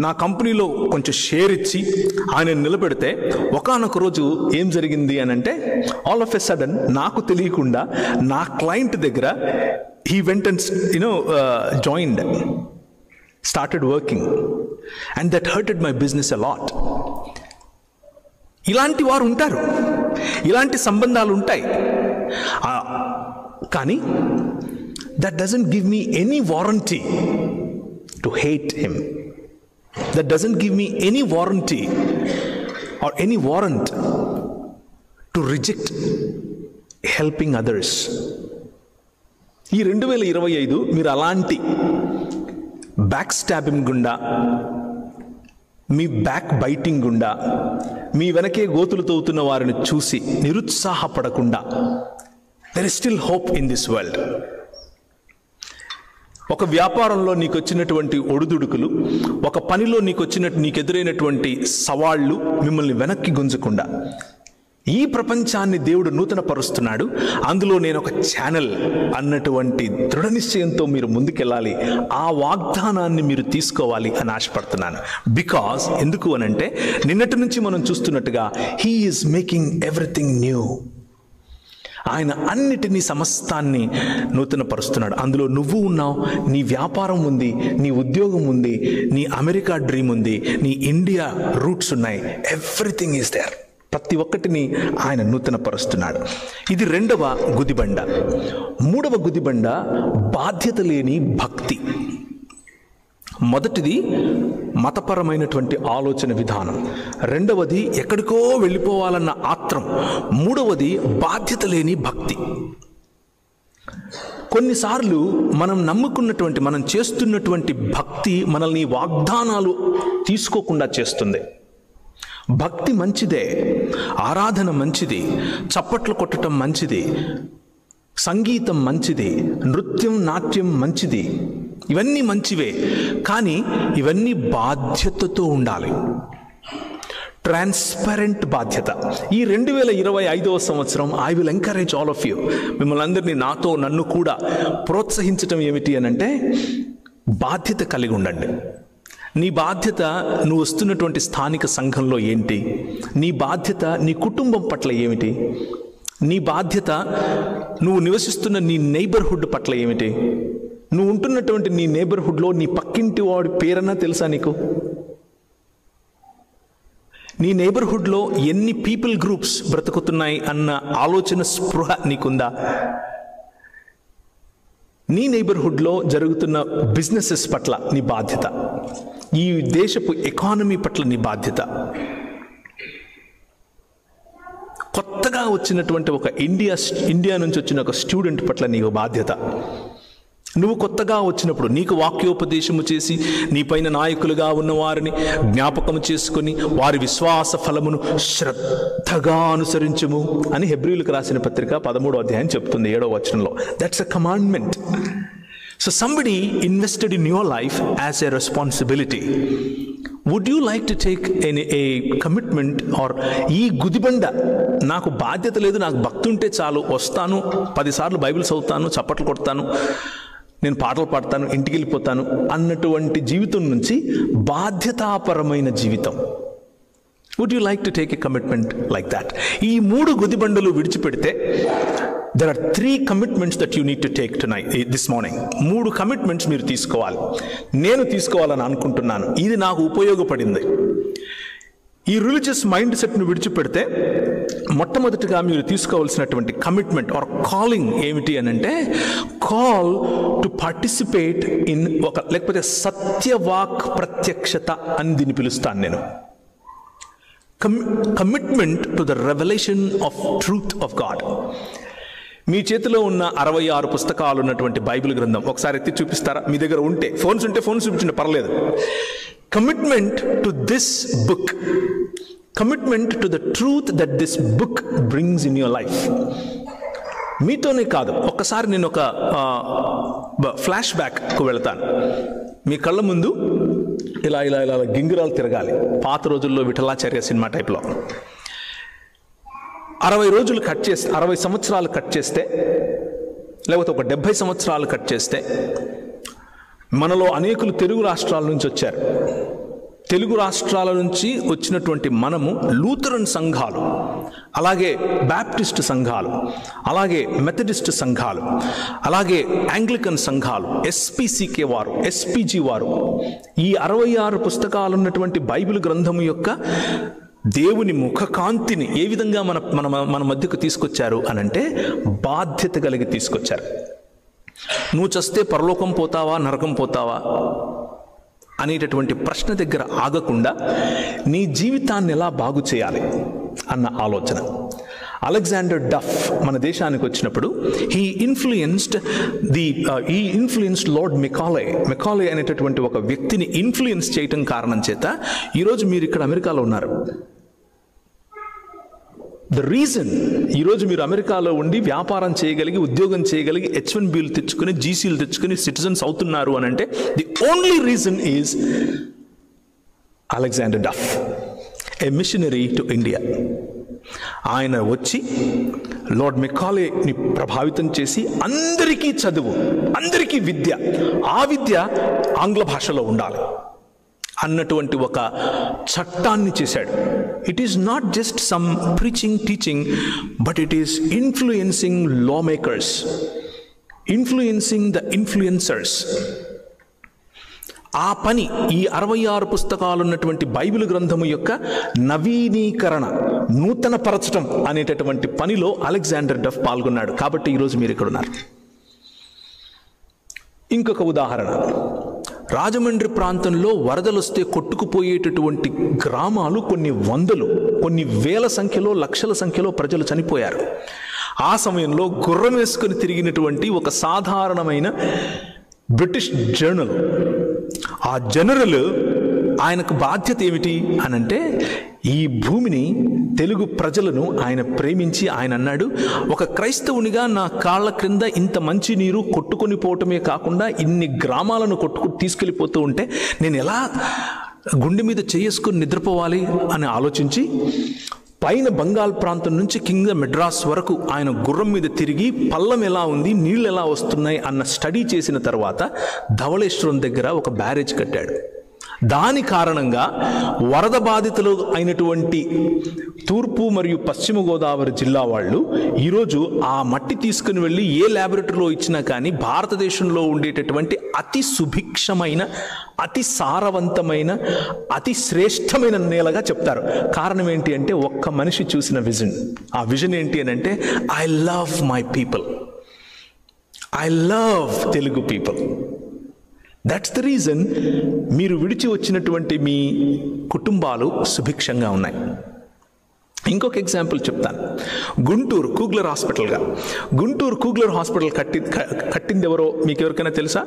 నా కంపెనీలో కొంచెం షేర్ ఇచ్చి ఆయన నిలబెడితే ఒకానొక రోజు ఏం జరిగింది అని అంటే, ఆల్ ఆఫ్ ఎ సడన్ నాకు తెలియకుండా నా క్లయింట్ దగ్గర he went and joined, started working, and that hurted my business a lot. ఇలాంటి వారు ఉంటారు, ఇలాంటి సంబంధాలు ఉంటాయి. కానీ that doesn't give me any warranty to hate him. That doesn't give me any warranty or any warrant to reject helping others. ఈ 2025 మీరు అలాంటి బ్యాక్ స్టాబింగ్ గుండా, మీ బ్యాక్ బైటింగ్ గుండా, మీ వెనకే గోతులు తవ్వుతున్న వారిని చూసి నిరుత్సాహపడకుండా, there is still hope in this world. ఒక వ్యాపారంలో నీకు వచ్చినటువంటి ఒడుదుడుకులు, ఒక పనిలో నీకు ఎదురైనటువంటి సవాళ్లు మిమ్మల్ని వెనక్కి గుంజకుండా ఈ ప్రపంచాన్ని దేవుడు నూతన పరుస్తున్నాడు, అందులో నేను ఒక ఛానల్ అన్నటువంటి దృఢ నిశ్చయంతో మీరు ముందుకెళ్ళాలి, ఆ వాగ్దానాన్ని మీరు తీసుకోవాలి అని ఆశపడుతున్నాను. బికాజ్ ఎందుకు అనంటే, నిన్నటి నుంచి మనం చూస్తున్నట్టుగా he is making everything new. ఆయన అన్నిటినీ, సమస్తాన్ని నూతన పరుస్తున్నాడు. అందులో నువ్వు ఉన్నావు, నీ వ్యాపారం ఉంది, నీ ఉద్యోగం ఉంది, నీ అమెరికా డ్రీమ్ ఉంది, నీ ఇండియా రూట్స్ ఉన్నాయి. Everything is there. ప్రతి ఒక్కటిని ఆయన నూతన పరుస్తున్నాడు. ఇది 2వ గుదిబండ. 3వ గుదిబండ బాధ్యత లేని భక్తి. మొదటిది మతపరమైనటువంటి ఆలోచన విధానం, రెండవది ఎక్కడికో వెళ్ళిపోవాలన్న ఆత్రం, మూడవది బాధ్యత లేని భక్తి. కొన్నిసార్లు మనం నమ్ముకున్నటువంటి, మనం చేస్తున్నటువంటి భక్తి మనల్ని వాగ్దానాలు తీసుకోకుండా చేస్తుంది. భక్తి మంచిదే, ఆరాధన మంచిది, చప్పట్లు కొట్టడం మంచిది, సంగీతం మంచిది, నృత్యం నాట్యం మంచిది, ఇవన్నీ మంచివే. కానీ ఇవన్నీ బాధ్యతతో ఉండాలి, ట్రాన్స్పరెంట్ బాధ్యత. ఈ 2025వ సంవత్సరం I will encourage all of you, మిమ్మల్ని అందరినీ, నన్ను కూడా ప్రోత్సహించటం ఏమిటి అనంటే, బాధ్యత కలిగి ఉండండి. నీ బాధ్యత నువ్వు వస్తున్నటువంటి స్థానిక సంఘంలో ఏంటి, నీ బాధ్యత నీ కుటుంబం పట్ల ఏమిటి, నీ బాధ్యత నువ్వు నివసిస్తున్న నీ నైబర్హుడ్ పట్ల ఏమిటి, నువ్వు ఉంటున్నటువంటి నీ నైబర్హుడ్లో నీ పక్కింటి వాడి పేరన్నా తెలుసా నీకు? నీ నైబర్హుడ్లో ఎన్ని పీపుల్ గ్రూప్స్ బ్రతుకుతున్నాయి అన్న ఆలోచన, స్పృహ నీకుందా? నీ నైబర్హుడ్లో జరుగుతున్న బిజినెసెస్ పట్ల నీ బాధ్యత, ఈ దేశపు ఎకానమీ పట్ల నీ బాధ్యత, కొత్తగా వచ్చినటువంటి ఒక ఇండియా నుంచి వచ్చిన ఒక స్టూడెంట్ పట్ల నీకు బాధ్యత. నువ్వు కొత్తగా వచ్చినప్పుడు నీకు వాక్యోపదేశము చేసి నీపైన నాయకులుగా ఉన్న వారిని జ్ఞాపకము చేసుకొని వారి విశ్వాస ఫలమును శ్రద్ధగా అనుసరించుము అని హెబ్రీయులకు రాసిన పత్రిక 13వ అధ్యాయం చెప్తుంది 7వ వచనంలో. That's a commandment. So somebody invested in your life as a responsibility. Would you like to take a commitment or ఈ గుదిబండ, నాకు బాధ్యత లేదు, నాకు భక్తి ఉంటే చాలు, వస్తాను 10 సార్లు బైబిల్ చదువుతాను, చప్పట్లు కొడతాను, నేను పాటలు పాడతాను, ఇంటికి వెళ్ళిపోతాను అన్నటువంటి జీవితం నుంచి బాధ్యతాపరమైన జీవితం. Would you like to take a commitment like that? ఈ 3 గుదిబండలు విడిచిపెడితే, there are 3 commitments that you need to take tonight, this morning. 3 commitments మీరు తీసుకోవాలి. నేను తీసుకోవాలని అనుకుంటున్నాను, ఇది నాకు ఉపయోగపడింది. ఈ రిలీజియస్ మైండ్ సెట్ను విడిచిపెడితే మొట్టమొదటిగా మీరు తీసుకోవాల్సినటువంటి కమిట్మెంట్ ఆర్ కాలింగ్ ఏమిటి అని అంటే, కాల్ టు పార్టిసిపేట్ ఇన్ ఒక, లేకపోతే సత్యవాక్ ప్రత్యక్షత అని దీన్ని పిలుస్తాను నేను. Commitment to the revolution of truth of God. మీ చేతిలో ఉన్న 66 పుస్తకాలు ఉన్నటువంటి బైబిల్ గ్రంథం ఒకసారి ఎత్తి చూపిస్తారా? మీ దగ్గర ఉంటే, ఫోన్స్ ఉంటే ఫోన్స్ చూపించండి, పర్లేదు. Commitment to this book, commitment to the truth that this book brings in your life. మీతోనే కాదు, ఒక్కసారి నేను ఒక ఫ్లాష్ బ్యాక్కు వెళతాను. మీ కళ్ళ ముందు ఇలా ఇలా ఇలా గింగిరాలు తిరగాలి. పాత రోజుల్లో విఠలాచార్య సినిమా టైప్లో 60 రోజులు కట్ చేస్తే, 60 సంవత్సరాలు కట్ చేస్తే, లేకపోతే ఒక 70 సంవత్సరాలు కట్ చేస్తే, మనలో అనేకులు తెలుగు రాష్ట్రాల నుంచి వచ్చారు. తెలుగు రాష్ట్రాల నుంచి వచ్చినటువంటి మనము లూథరన్ సంఘాలు, అలాగే బ్యాప్టిస్ట్ సంఘాలు, అలాగే మెథడిస్ట్ సంఘాలు, అలాగే యాంగ్లికన్ సంఘాలు, ఎస్పీసీకే వారు, ఎస్పీజీ వారు, ఈ 66 పుస్తకాలు ఉన్నటువంటి బైబిల్ గ్రంథము యొక్క దేవుని ముఖకాంతిని ఏ విధంగా మన మధ్యకు తీసుకొచ్చారు అనంటే, బాధ్యత కలిగి తీసుకొచ్చారు. నువ్వు చస్తే పరలోకం పోతావా, నరకం పోతావా అనేటటువంటి ప్రశ్న దగ్గర ఆగకుండా నీ జీవితాన్ని ఎలా బాగు చేయాలి అన్న ఆలోచన. అలెగ్జాండర్ డఫ్ మన దేశానికి వచ్చినప్పుడు హీ ఇన్ఫ్లుయెన్స్డ్ లార్డ్ మెకాలే అనేటటువంటి ఒక వ్యక్తిని ఇన్ఫ్లుయెన్స్ చేయటం కారణం చేత ఈరోజు మీరు ఇక్కడ అమెరికాలో ఉన్నారు. ద రీజన్ ఈరోజు మీరు అమెరికాలో ఉండి వ్యాపారం చేయగలిగి, ఉద్యోగం చేయగలిగి, H1Bలు తెచ్చుకుని, GCలు తెచ్చుకుని సిటిజన్స్ అవుతున్నారు అని అంటే, the only reason is Alexander Duff, a missionary to India. ఆయన వచ్చి లార్డ్ మెకాలేని ప్రభావితం చేసి అందరికీ చదువు, అందరికీ విద్య, ఆ విద్య ఆంగ్ల భాషలో ఉండాలి అన్నటువంటి ఒక చట్టాన్ని చేశాడు. It is not just some preaching, teaching, but it is influencing law makers, influencing the influencers. ఆ పని, ఈ 66 పుస్తకాలు ఉన్నటువంటి బైబిల్ గ్రంథము యొక్క నవీనీకరణ, నూతన పరచటం అనేటటువంటి పనిలో అలెగ్జాండర్ డఫ్ పాల్గొన్నాడు. కాబట్టి ఈరోజు మీరు ఇక్కడ ఉన్నారు. ఇంకొక ఉదాహరణ, రాజమండ్రి ప్రాంతంలో వరదలు వస్తే కొట్టుకుపోయేటటువంటి గ్రామాలు కొన్ని వందలు, కొన్ని వేల సంఖ్యలో, లక్షల సంఖ్యలో ప్రజలు చనిపోయారు. ఆ సమయంలో గుర్రం వేసుకుని తిరిగినటువంటి ఒక సాధారణమైన బ్రిటిష్ జనరల్, ఆ జనరల్ ఆయనకు బాధ్యత ఏమిటి అనంటే, ఈ భూమిని, తెలుగు ప్రజలను ఆయన ప్రేమించి ఆయన అన్నాడు, ఒక క్రైస్తవునిగా నా కాళ్ళ క్రింద ఇంత మంచి నీరు కొట్టుకొని పోవటమే కాకుండా ఇన్ని గ్రామాలను తీసుకెళ్ళిపోతూ ఉంటే నేను ఎలా గుండె మీద చేసుకుని నిద్రపోవాలి అని ఆలోచించి పైన బంగాల్ ప్రాంతం నుంచి కింద మెడ్రాస్ వరకు ఆయన గుర్రం మీద తిరిగి పల్లం ఎలా ఉంది, నీళ్ళు ఎలా వస్తున్నాయి అన్న స్టడీ చేసిన తర్వాత ధవళేశ్వరం దగ్గర ఒక బ్యారేజ్ కట్టాడు. దాని కారణంగా వరద బాధితులు అయినటువంటి తూర్పు మరియు పశ్చిమ గోదావరి జిల్లా వాళ్ళు ఈరోజు ఆ మట్టి తీసుకుని వెళ్ళి ఏ ల్యాబొరేటరీలో ఇచ్చినా కానీ భారతదేశంలో ఉండేటటువంటి అతి సుభిక్షమైన, అతి సారవంతమైన, అతి శ్రేష్టమైన నేలగా చెప్తారు. కారణం ఏంటి అంటే ఒక్క మనిషి చూసిన విజన్. ఆ విజన్ ఏంటి అని అంటే, I love my people, I love Telugu people. That's the reason మీరు విడిచి వచ్చినటువంటి మీ కుటుంబాలు సుభిక్షంగా ఉన్నాయి. ఇంకొక ఎగ్జాంపుల్ చెప్తాను. గుంటూరు కూగ్లర్ హాస్పిటల్గా, గుంటూరు కూగ్లర్ హాస్పిటల్ కట్టింది ఎవరో మీకు ఎవరికైనా తెలుసా?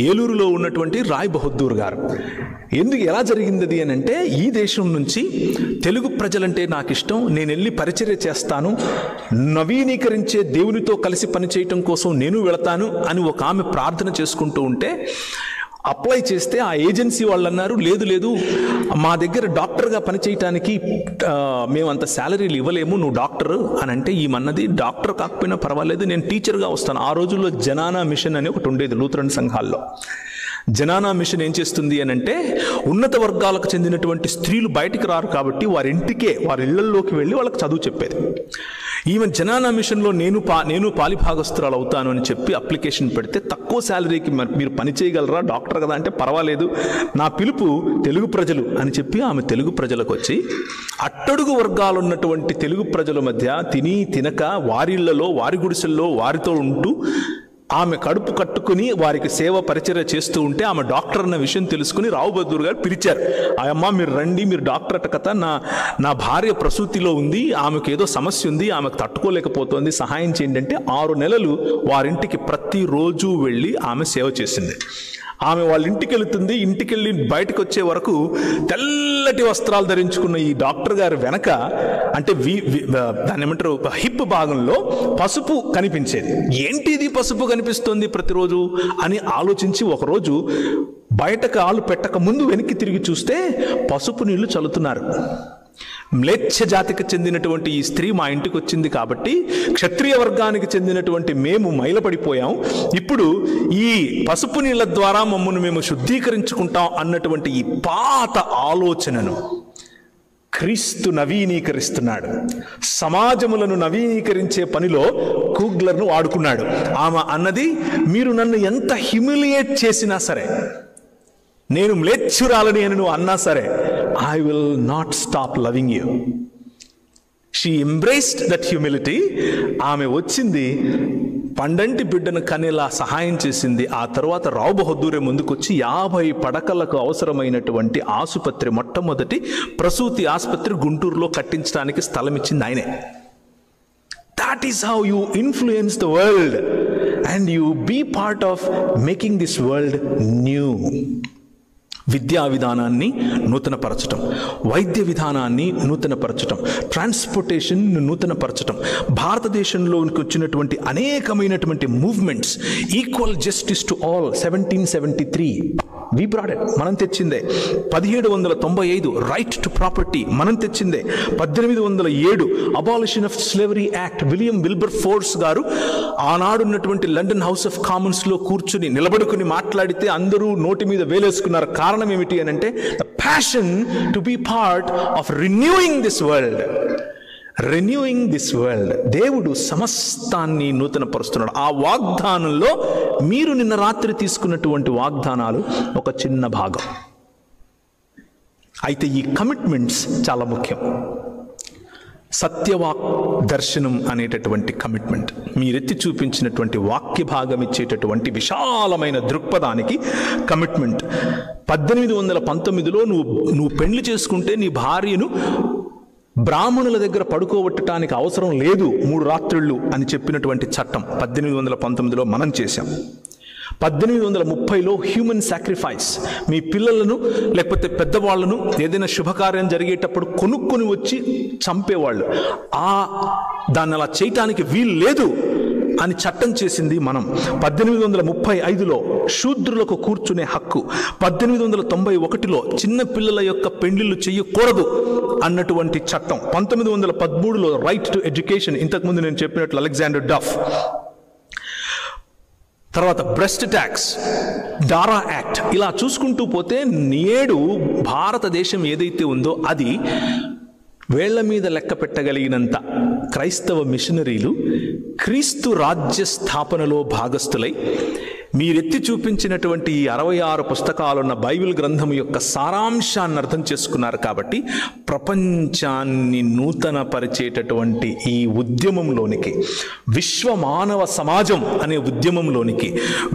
ఏలూరులో ఉన్నటువంటి రాయ్ బహదూర్ గారు. ఎలా జరిగింది అది అని అంటే, ఈ దేశం నుంచి తెలుగు ప్రజలంటే నాకు ఇష్టం, నేను వెళ్ళి పరిచర్య చేస్తాను, నవీకరించే దేవునితో కలిసి పనిచేయటం కోసం నేను వెళతాను అని ఒక ఆమె ప్రార్థన చేసుకుంటూ ఉంటే అప్లై చేస్తే ఆ ఏజెన్సీ వాళ్ళు అన్నారు, లేదు లేదు మా దగ్గర డాక్టర్గా పనిచేయటానికి మేము అంత శాలరీలు ఇవ్వలేము, నువ్వు డాక్టర్ అని అంటే, ఈమన్నది డాక్టర్ కాకపోయినా పర్వాలేదు, నేను టీచర్గా వస్తాను. ఆ రోజుల్లో జనానా మిషన్ అని ఒకటి ఉండేది లూథరన్ సంఘాల్లో. జనానా మిషన్ ఏం చేస్తుంది అని అంటే, ఉన్నత వర్గాలకు చెందినటువంటి స్త్రీలు బయటికి రారు కాబట్టి వారి ఇళ్లలోకి వెళ్ళి వాళ్ళకి చదువు చెప్పేది. ఈవెన్ జనానా మిషన్లో నేను పాలిభాగస్తురాలు అవుతాను అని చెప్పి అప్లికేషన్ పెడితే, తక్కువ శాలరీకి మీరు పని చేయగలరా, డాక్టర్ కదా అంటే, పర్వాలేదు నా పిలుపు తెలుగు ప్రజలు అని చెప్పి ఆమె తెలుగు ప్రజలకు వచ్చి అట్టడుగు వర్గాలు ఉన్నటువంటి తెలుగు ప్రజల మధ్య తిని తినక వారిళ్లలో, వారి గుడిసెల్లో వారితో ఉంటూ ఆమె కడుపు కట్టుకుని వారికి సేవ పరిచర్య చేస్తూ ఉంటే ఆమె డాక్టర్ అన్న విషయం తెలుసుకుని రావు బహదూర్ గారు పిలిచారు. అమ్మ మీరు రండి, మీరు డాక్టర్ అట కదా, నా భార్య ప్రసూతిలో ఉంది, ఆమెకు ఏదో సమస్య ఉంది, ఆమెకు తట్టుకోలేకపోతుంది, సహాయం చేయండి అంటే 6 నెలలు వారింటికి ప్రతిరోజు వెళ్ళి ఆమె సేవ చేసింది. ఆమె వాళ్ళ ఇంటికి వెళుతుంది. ఇంటికి వెళ్ళి బయటకు వచ్చే వరకు తెల్లటి వస్త్రాలు ధరించుకున్న ఈ డాక్టర్ గారు వెనక, అంటే దాన్ని ఏమంటారు, హిప్ భాగంలో పసుపు కనిపించేది. ఏంటి ఇది పసుపు కనిపిస్తుంది ప్రతిరోజు అని ఆలోచించి ఒకరోజు బయట కాలు పెట్టక ముందు వెనక్కి తిరిగి చూస్తే పసుపు నీళ్లు చల్లుతున్నారు. మ్లేచ్ఛ జాతికి చెందినటువంటి ఈ స్త్రీ మా ఇంటికి వచ్చింది కాబట్టి క్షత్రియ వర్గానికి చెందినటువంటి మేము మైలపడిపోయాం, ఇప్పుడు ఈ పసుపు నీళ్ల ద్వారా మమ్మల్ని మేము శుద్ధీకరించుకుంటాం అన్నటువంటి ఈ పాత ఆలోచనను క్రీస్తు నవీకరిస్తున్నాడు. సమాజములను నవీకరించే పనిలో కూగ్లర్ను వాడుకున్నాడు. ఆమె అన్నది, మీరు నన్ను ఎంత హ్యూమిలియేట్ చేసినా సరే, నేను మ్లేచ్ఛురాలని అని నువ్వు అన్నా సరే, I will not stop loving you. She embraced that humility. ఆమె వచ్చింది, పండంటి బిడ్డను కనేలా సహాయం చేసింది. ఆ తర్వాత రావు బహదూరే ముందుకొచ్చి 50 పడకలకు అవసరమైనటువంటి ఆసుపత్రి, మొట్టమొదటి ప్రసూతి ఆసుపత్రి గుంటూరులో కట్టించడానికి స్థలం ఇచ్చింది ఆయనే. That is how you influence the world and you be part of making this world new. విద్యా విధానాన్ని నూతనపరచటం, వైద్య విధానాన్ని నూతనపరచటం, ట్రాన్స్పోర్టేషన్ నూతనపరచటం, భారతదేశంలోకి వచ్చినటువంటి అనేకమైనటువంటి movements, equal justice to all 1773 we brought it, మనం తెచ్చిందే. 1795 రైట్ టు ప్రాపర్టీ మనం తెచ్చిందే. 1807 abolition of slavery act, William Wilberforce గారు ఆనాడున్నటువంటి లండన్ హౌస్ ఆఫ్ కామన్స్ లో కూర్చుని నిలబడుకుని మాట్లాడితే అందరూ నోటి మీద వేలేసుకున్నారు. కారణం ఏమిటి అని అంటే, the passion to be part of renewing this world. Renewing this world. దేవుడు సమస్తాన్ని నూతనపరుస్తున్నాడు. ఆ వాగ్దానంలో మీరు నిన్న రాత్రి తీసుకున్నటువంటి వాగ్దానాలు ఒక చిన్న భాగం. అయితే ఈ కమిట్మెంట్స్ చాలా ముఖ్యం. దర్శనం అనేటటువంటి కమిట్మెంట్, మీరెత్తి చూపించినటువంటి వాక్య భాగం ఇచ్చేటటువంటి విశాలమైన దృక్పథానికి కమిట్మెంట్. 1819లో నువ్వు పెళ్లి చేసుకుంటే నీ భార్యను బ్రాహ్మణుల దగ్గర పడుకోబెట్టడానికి అవసరం లేదు 3 రాత్రుళ్ళు అని చెప్పినటువంటి చట్టం 1819లో మనం చేశాం. 1830లో హ్యూమన్ సాక్రిఫైస్, మీ పిల్లలను లేకపోతే పెద్దవాళ్లను ఏదైనా శుభకార్యం జరిగేటప్పుడు కొనుక్కొని వచ్చి చంపేవాళ్ళు. దాన్ని అలా చేయటానికి వీలు లేదు అని చట్టం చేసింది మనం. 1835లో శూద్రులకు కూర్చునే హక్కు, 1891లో చిన్న పిల్లల యొక్క పెళ్లిళ్ళు చేయకూడదు అన్నటువంటి చట్టం, 1913లో రైట్ టు ఎడ్యుకేషన్, ఇంతకుముందు నేను చెప్పినట్లు అలెగ్జాండర్ డఫ్. తర్వాత బ్రెస్ట్ ట్యాక్స్, డారా యాక్ట్. ఇలా చూసుకుంటూ పోతే నేడు భారతదేశం ఏదైతే ఉందో అది వేళ్ల మీద లెక్క పెట్టగలిగినంత క్రైస్తవ మిషనరీలు క్రీస్తు రాజ్య స్థాపనలో భాగస్థులై మీరెత్తి చూపించినటువంటి ఈ 66 పుస్తకాలున్న బైబిల్ గ్రంథం యొక్క సారాంశాన్ని అర్థం చేసుకున్నారు. కాబట్టి ప్రపంచాన్ని నూతన పరిచేటటువంటి ఈ ఉద్యమంలోనికి, విశ్వ మానవ సమాజం అనే ఉద్యమంలోనికి,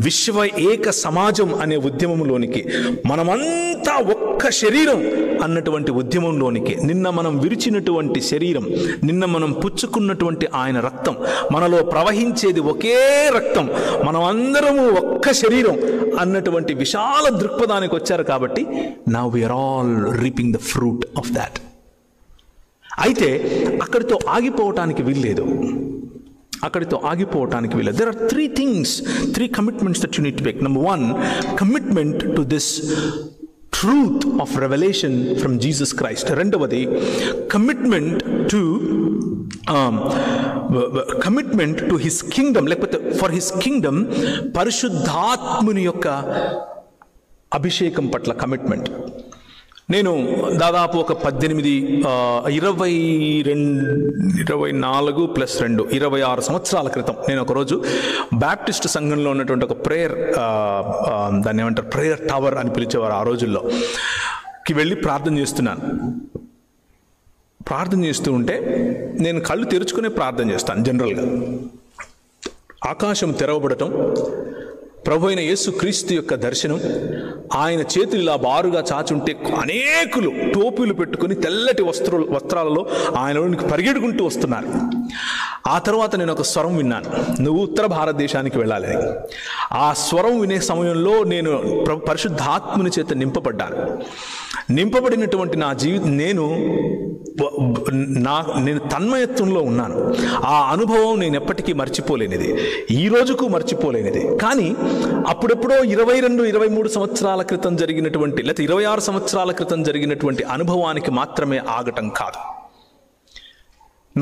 విశ్వ ఏక సమాజం అనే ఉద్యమంలోనికి, మనమంతా ఒక్క శరీరం అన్నటువంటి ఉద్యమంలోనికి, నిన్న మనం విరిచినటువంటి శరీరం, నిన్న మనం పుచ్చుకున్నటువంటి ఆయన రక్తం, మనలో ప్రవహించేది ఒకే రక్తం, మనం అందరము ఒక్క శరీరం అన్నటువంటి విశాల దృక్పథానికి వచ్చారు. కాబట్టి now we are all reaping the fruit of that. అయితే అక్కడితో ఆగిపోవటానికి వీల్లేదు. There are 3 things, 3 commitments that you need to make. Number 1, commitment to this truth of revelation from Jesus Christ. రెండవది commitment to his kingdom, లేకపోతే for his kingdom, పరిశుద్ధాత్ముని యొక్క అభిషేకం పట్ల commitment. నేను దాదాపు ఒక 26 సంవత్సరాల క్రితం నేను ఒకరోజు బ్యాప్టిస్ట్ సంఘంలో ఉన్నటువంటి ఒక దాన్ని ఏమంటారు, ప్రేయర్ టవర్ అని పిలిచేవారు ఆ రోజుల్లోకి వెళ్ళి ప్రార్థన చేస్తూ ఉంటే నేను కళ్ళు తెరుచుకునే ప్రార్థన చేస్తాను. జనరల్గా ఆకాశం తెరవబడటం, ప్రభు అయిన యేసు క్రీస్తు యొక్క దర్శనం, ఆయన చేతులు ఇలా బారుగా చాచుంటే అనేకులు టోపీలు పెట్టుకుని తెల్లటి వస్త్రాలలో ఆయనలోనికి పరిగెడుకుంటూ వస్తున్నారు. ఆ తర్వాత నేను ఒక స్వరం విన్నాను, నువ్వు ఉత్తర భారతదేశానికి వెళ్ళాలని. ఆ స్వరం వినే సమయంలో నేను పరిశుద్ధాత్ముని చేత నింపబడినటువంటి నా నేను తన్మయత్వంలో ఉన్నాను. ఆ అనుభవం నేను ఎప్పటికీ మర్చిపోలేనిది, ఈ రోజుకు మర్చిపోలేనిది. కానీ అప్పుడెప్పుడో 22-23 సంవత్సరాల క్రితం జరిగినటువంటి, లేకపోతే 26 సంవత్సరాల క్రితం జరిగినటువంటి అనుభవానికి మాత్రమే ఆగటం కాదు.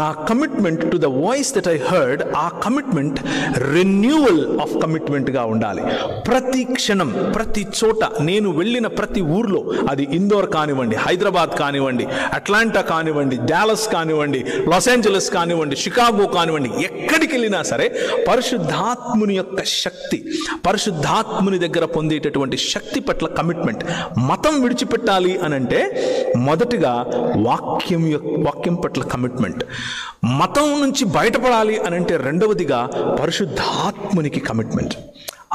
నా commitment to the voice that I heard, ఆ కమిట్మెంట్ రెన్యూవల్ ఆఫ్ కమిట్మెంట్గా ఉండాలి. ప్రతి క్షణం, ప్రతి చోట, నేను వెళ్ళిన ప్రతి ఊర్లో, అది ఇందోర్ కానివ్వండి, హైదరాబాద్ కానివ్వండి, అట్లాంటా కానివ్వండి, డాలస్ కానివ్వండి, లాస్ ఏంజలస్ కానివ్వండి, షికాగో కానివ్వండి, ఎక్కడికి వెళ్ళినా సరే పరిశుద్ధాత్ముని యొక్క శక్తి, పరిశుద్ధాత్ముని దగ్గర పొందేటటువంటి శక్తి పట్ల కమిట్మెంట్. మతం విడిచిపెట్టాలి అనంటే మొదటిగా వాక్యం పట్ల కమిట్మెంట్. మతం నుంచి బయటపడాలి అనంటే రెండవదిగా పరిశుద్ధాత్మునికి కమిట్మెంట్.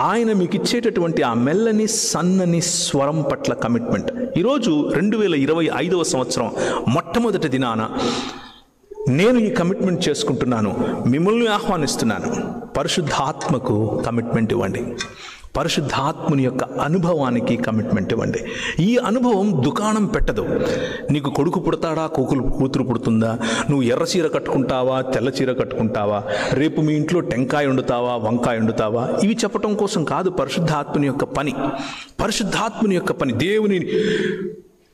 ఆయన మీకు ఇచ్చేటటువంటి ఆ మెల్లని సన్నని స్వరం పట్ల కమిట్మెంట్. ఈరోజు 2025వ సంవత్సరం మొట్టమొదటి దినాన నేను ఈ కమిట్మెంట్ చేసుకుంటున్నాను, మిమ్మల్ని ఆహ్వానిస్తున్నాను. పరిశుద్ధాత్మకు కమిట్మెంట్ ఇవ్వండి, పరిశుద్ధాత్ముని యొక్క అనుభవానికి కమిట్మెంట్ ఇవ్వండి. ఈ అనుభవం దుకాణం పెట్టదు. నీకు కొడుకు పుడతాడా, కూతురు పుడుతుందా, నువ్వు ఎర్ర చీర కట్టుకుంటావా, తెల్ల చీర కట్టుకుంటావా, రేపు మీ ఇంట్లో టెంకాయ వండుతావా, వంకాయ వండుతావా, ఇవి చెప్పటం కోసం కాదు పరిశుద్ధాత్ముని యొక్క పని. పరిశుద్ధాత్ముని యొక్క పని దేవుని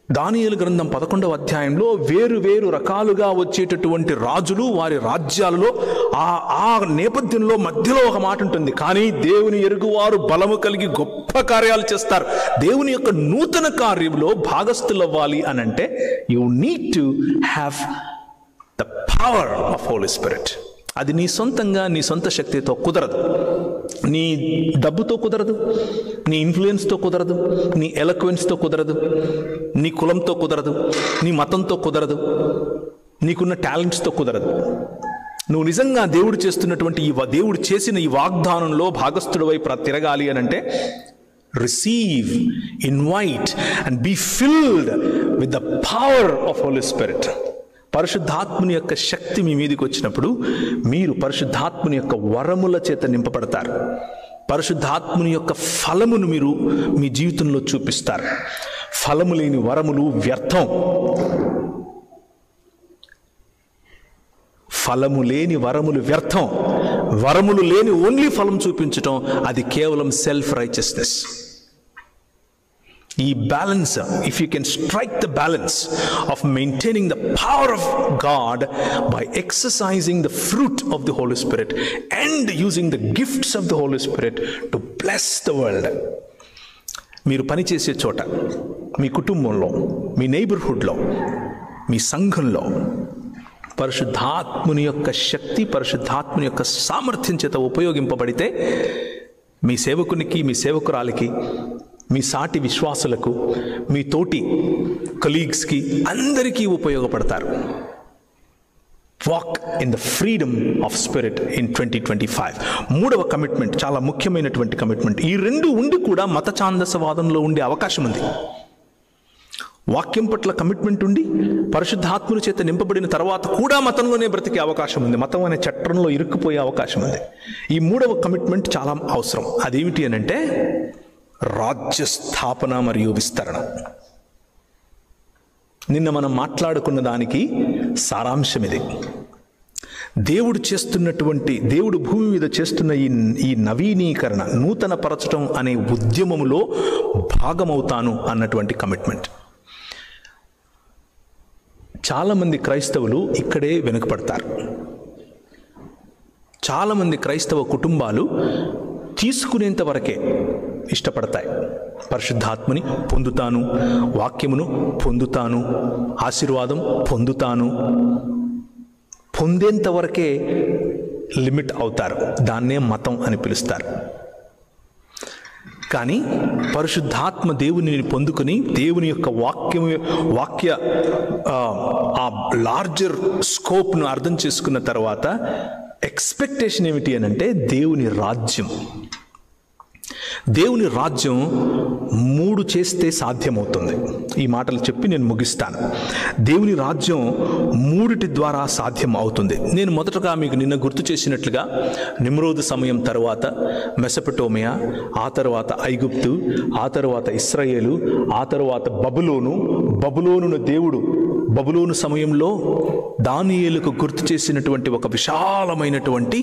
దానియేలు గ్రంథం 11వ అధ్యాయంలో వేరు రకాలుగా వచ్చేటటువంటి రాజులు, వారి రాజ్యాలలో ఆ నేపథ్యంలో మధ్యలో ఒక మాట ఉంటుంది, కానీ దేవుని ఎరుగువారు బలము కలిగి గొప్ప కార్యాలు చేస్తారు. దేవుని యొక్క నూతన కార్యంలో భాగస్థులవ్వాలి అనంటే you need to have the power of Holi Spirit. అది నీ సొంతంగా, నీ సొంత శక్తితో కుదరదు, నీ డబ్బుతో కుదరదు, నీ ఇన్ఫ్లుయెన్స్తో కుదరదు, నీ ఎలక్వెన్స్తో కుదరదు, నీ కులంతో కుదరదు, నీ మతంతో కుదరదు, నీకున్న టాలెంట్స్తో కుదరదు. నువ్వు నిజంగా దేవుడు చేస్తున్నటువంటి దేవుడు చేసిన ఈ వాగ్దానంలో భాగస్థుడివై తిరగాలి అని అంటే receive, invite and be filled with the power of Holi spirit. పరిశుద్ధాత్ముని యొక్క శక్తి మీ మీదకి వచ్చినప్పుడు మీరు పరిశుద్ధాత్ముని యొక్క వరముల చేత నింపబడతారు. పరిశుద్ధాత్ముని యొక్క ఫలమును మీరు మీ జీవితంలో చూపిస్తారు. ఫలము లేని వరములు వ్యర్థం. ఫలము లేని వరములు వ్యర్థం. వరములు లేని ఓన్లీ ఫలం చూపించటం అది కేవలం సెల్ఫ్ రైచియస్నెస్. ఈ balance, if you can strike the balance of maintaining the power of God by exercising the fruit of the Holy Spirit and using the gifts of the Holy Spirit to bless the world. మీరు పనిచేసే చోట, మీ కుటుంబంలో, మీ నైబర్హుడ్లో, మీ సంఘంలో పరిశుద్ధాత్ముని యొక్క శక్తి, పరిశుద్ధాత్ముని యొక్క సామర్థ్యం చేత ఉపయోగింపబడితే మీ సేవకునికి, మీ సేవకురాలికి, మీ సాటి విశ్వాసులకు, మీ తోటి కొలీగ్స్కి అందరికీ ఉపయోగపడతారు. Walk in the freedom of spirit in 2025. మూడవ కమిట్మెంట్, చాలా ముఖ్యమైనటువంటి కమిట్మెంట్. ఈ రెండు ఉండి కూడా మత ఛాందసవాదంలో ఉండే అవకాశం ఉంది. వాక్యం పట్ల కమిట్మెంట్ ఉండి పరిశుద్ధాత్ముని చేత నింపబడిన తర్వాత కూడా మతంలోనే బ్రతికే అవకాశం ఉంది. మతం అనే చట్రంలో ఇరుక్కుపోయే అవకాశం ఉంది. ఈ మూడవ కమిట్మెంట్ చాలా అవసరం. అదేమిటి అని అంటే రాజ్య స్థాపన మరియు విస్తరణ. నిన్న మనం మాట్లాడుకున్న దానికి సారాంశం ఇది. దేవుడు భూమి మీద చేస్తున్న ఈ నవీనీకరణ, నూతన పరచటం అనే ఉద్యమములో భాగమవుతాను అన్నటువంటి కమిట్మెంట్. చాలామంది క్రైస్తవులు ఇక్కడే వెనుకపడతారు. చాలామంది క్రైస్తవ కుటుంబాలు తీసుకునేంత వరకే ఇష్టపడతాయి. పరిశుద్ధాత్మని పొందుతాను, వాక్యమును పొందుతాను, ఆశీర్వాదం పొందుతాను, పొందేంత వరకే లిమిట్ అవుతారు. దాన్నే మతం అని పిలుస్తారు. కానీ పరిశుద్ధాత్మ దేవునిని పొందుకొని దేవుని యొక్క వాక్య ఆ లార్జర్ స్కోప్ను అర్థం చేసుకున్న తర్వాత ఎక్స్పెక్టేషన్ ఏమిటి అని అంటే దేవుని రాజ్యం. దేవుని రాజ్యం 3 చేస్తే సాధ్యమవుతుంది. ఈ మాటలు చెప్పి నేను ముగిస్తాను. దేవుని రాజ్యం 3 ద్వారా సాధ్యం అవుతుంది. నేను మొదటగా మీకు నిన్న గుర్తు చేసినట్లుగా నిమ్రోదు సమయం తర్వాత మెసొపొటేమియా, ఆ తర్వాత ఐగుప్తు, ఆ తర్వాత ఇశ్రాయేలు, ఆ తర్వాత బబులోనును దేవుడు బబులోను సమయంలో దానియేలుకు గుర్తు చేసినటువంటి ఒక విశాలమైనటువంటి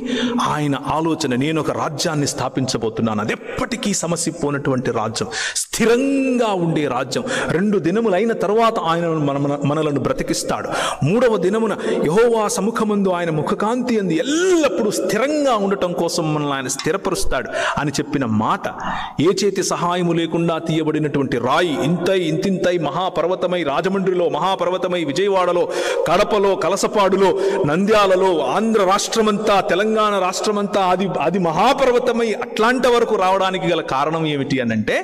ఆయన ఆలోచన, నేను ఒక రాజ్యాన్ని స్థాపించబోతున్నాను. అది ఎప్పటికీ సమసిపోయినటువంటి రాజ్యం, స్థిరంగా ఉండే రాజ్యం. 2 దినములైన తర్వాత ఆయన మనలను బ్రతికిస్తాడు. 3వ దినమున యెహోవా సముఖమందు ఆయన ముఖకాంతి అందు ఎల్లప్పుడూ స్థిరంగా ఉండటం కోసం మనల్ని ఆయన స్థిరపరుస్తాడు అని చెప్పిన మాట, ఏ చేతి సహాయము లేకుండా తీయబడినటువంటి రాయి ఇంతింతై మహాపర్వతమై, రాజమండ్రిలో మహాపర్వతమై, విజయవాడలో, కడపలో, కలసపాడులో, నంద్యాలలో, ఆంధ్ర రాష్ట్రమంతా, తెలంగాణ రాష్ట్రమంతా అది మహాపర్వతమై అట్లాంటి వరకు రావడానికి గల కారణం ఏమిటి అనంటే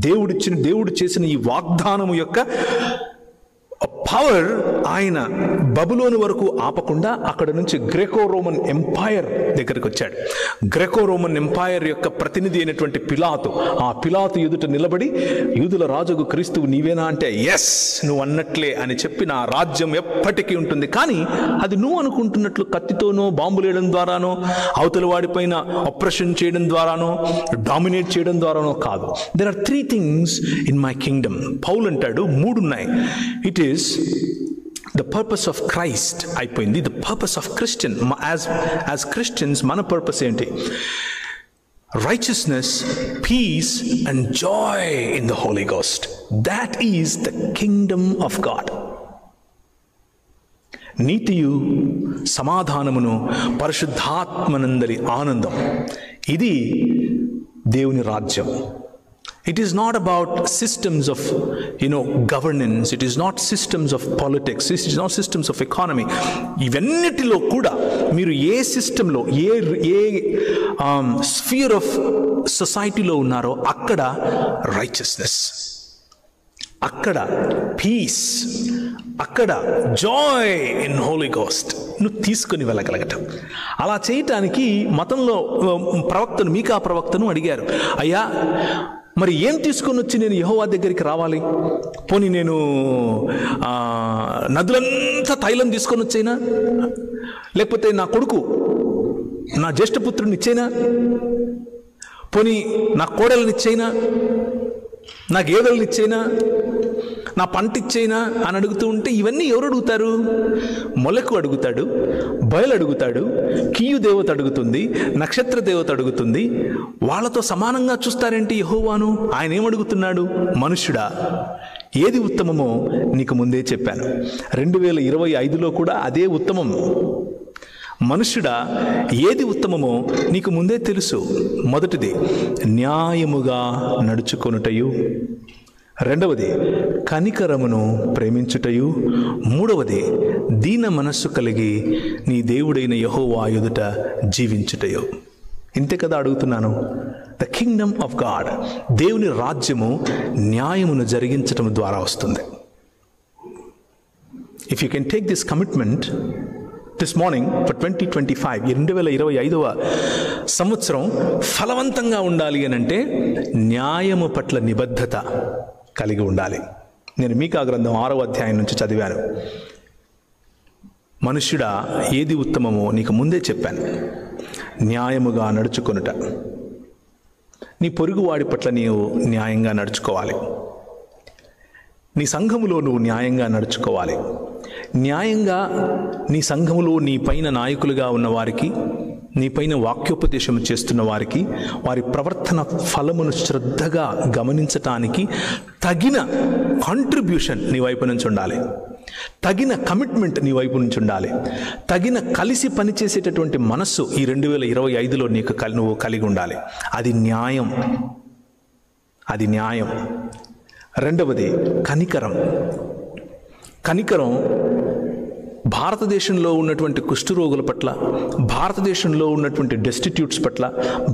దేవుడు చేసిన ఈ వాగ్దానము యొక్క పవర్ ఆయన బబులోను వరకు ఆపకుండా అక్కడ నుంచి గ్రెకో రోమన్ ఎంపైర్ దగ్గరికి వచ్చాడు. గ్రెకో రోమన్ ఎంపైర్ యొక్క ప్రతినిధి అయినటువంటి పిలాతు, ఆ పిలాతు ఎదుట నిలబడి యూదుల రాజుకు క్రీస్తువు నీవేనా అంటే ఎస్ నువ్వు అన్నట్లే అని చెప్పి, నా రాజ్యం ఎప్పటికీ ఉంటుంది. కానీ అది నువ్వు అనుకుంటున్నట్లు కత్తితోనో, బాంబులేయడం ద్వారానో, అవతల వాడిపైన ఆపరేషన్ చేయడం ద్వారానో, డామినేట్ చేయడం ద్వారానో కాదు. There are 3 things in my kingdom. పౌలు అంటాడు 3 ఉన్నాయి. It is the purpose of Christ అయిపోయింది. the purpose of Christian, as Christians మన purpose ఏంటి? Righteousness, peace and joy in the Holy Ghost. That is the kingdom of God. నీతియు, సమాధానమును, పరిశుద్ధాత్మనందలి ఆనందం, ఇది దేవుని రాజ్యం. It is not about systems of, governance. It is not systems of politics. It is not systems of economy. ఇవన్నిటిలో కూడా మీరు ఏ సిస్టంలో, ఏ sphere of సొసైటీలో ఉన్నారో అక్కడ రైచియస్నెస్, అక్కడ పీస్, అక్కడ జాయ్ ఇన్ హోలీ గోస్ట్ నువ్వు తీసుకుని వెళ్ళగలగటం. అలా చేయటానికి మతంలో ప్రవక్తను, మీకా ప్రవక్తను అడిగారు, అయ్యా మరి ఏం తీసుకొని వచ్చి నేను యెహోవా దగ్గరికి రావాలి? పోనీ నేను నదులంతా తైలం తీసుకొని వచ్చైనా, లేకపోతే నా కొడుకు, నా జ్యేష్ఠపుత్రుని ఇచ్చేనా, పోనీ నా కోడలను ఇచ్చేనా, నా గేదెలను ఇచ్చేనా, నా పంట ఇచ్చేనా అని అడుగుతూ ఉంటే ఇవన్నీ ఎవరు అడుగుతారు? మొలకు అడుగుతాడు, బయలు అడుగుతాడు, కీయు దేవత అడుగుతుంది, నక్షత్ర దేవత అడుగుతుంది. వాళ్ళతో సమానంగా చూస్తారేంటి యెహోవాను? ఆయన ఏమడుగుతున్నాడు? మనుష్యుడా, ఏది ఉత్తమమో నీకు ముందే చెప్పాను. 2025లో కూడా అదే ఉత్తమం. మనుష్యుడా, ఏది ఉత్తమమో నీకు ముందే తెలుసు. మొదటిది న్యాయముగా నడుచుకొనుటయు, రెండవది కనికరమును ప్రేమించుటయు, మూడవది దీన మనస్సు కలిగి నీ దేవుడైన యెహోవా ఎదుట జీవించుటయు. ఇంతే కదా అడుగుతున్నాను. ద కింగ్డమ్ ఆఫ్ గాడ్, దేవుని రాజ్యము న్యాయమును జరిగించటం ద్వారా వస్తుంది. If you can take this commitment this morning for 2025, 2025వ సంవత్సరం ఫలవంతంగా ఉండాలి అని అంటే న్యాయము పట్ల నిబద్ధత కలిగి ఉండాలి. నేను మీకా గ్రంథం 6వ అధ్యాయం నుంచి చదివాను. మనుష్యుడా, ఏది ఉత్తమమో నీకు ముందే చెప్పాను, న్యాయముగా నడుచుకొనుట. నీ పొరుగువాడి పట్ల నీవు న్యాయంగా నడుచుకోవాలి. నీ సంఘములో నువ్వు న్యాయంగా నడుచుకోవాలి. న్యాయంగా నీ సంఘములో నీ పైన నాయకులుగా ఉన్న వారికి, నీ పైన వాక్యోపదేశం చేస్తున్న వారికి, వారి ప్రవర్తన ఫలమును శ్రద్ధగా గమనించటానికి తగిన కాంట్రిబ్యూషన్ నీ వైపు నుంచి ఉండాలి, తగిన కమిట్మెంట్ నీ వైపు నుంచి ఉండాలి, తగిన కలిసి పనిచేసేటటువంటి మనస్సు ఈ 2025లో నువ్వు కలిగి ఉండాలి. అది న్యాయం, అది న్యాయం. రెండవది కనికరం. కనికరం భారతదేశంలో ఉన్నటువంటి కుష్ఠరోగుల పట్ల, భారతదేశంలో ఉన్నటువంటి డెస్టిట్యూట్స్ పట్ల,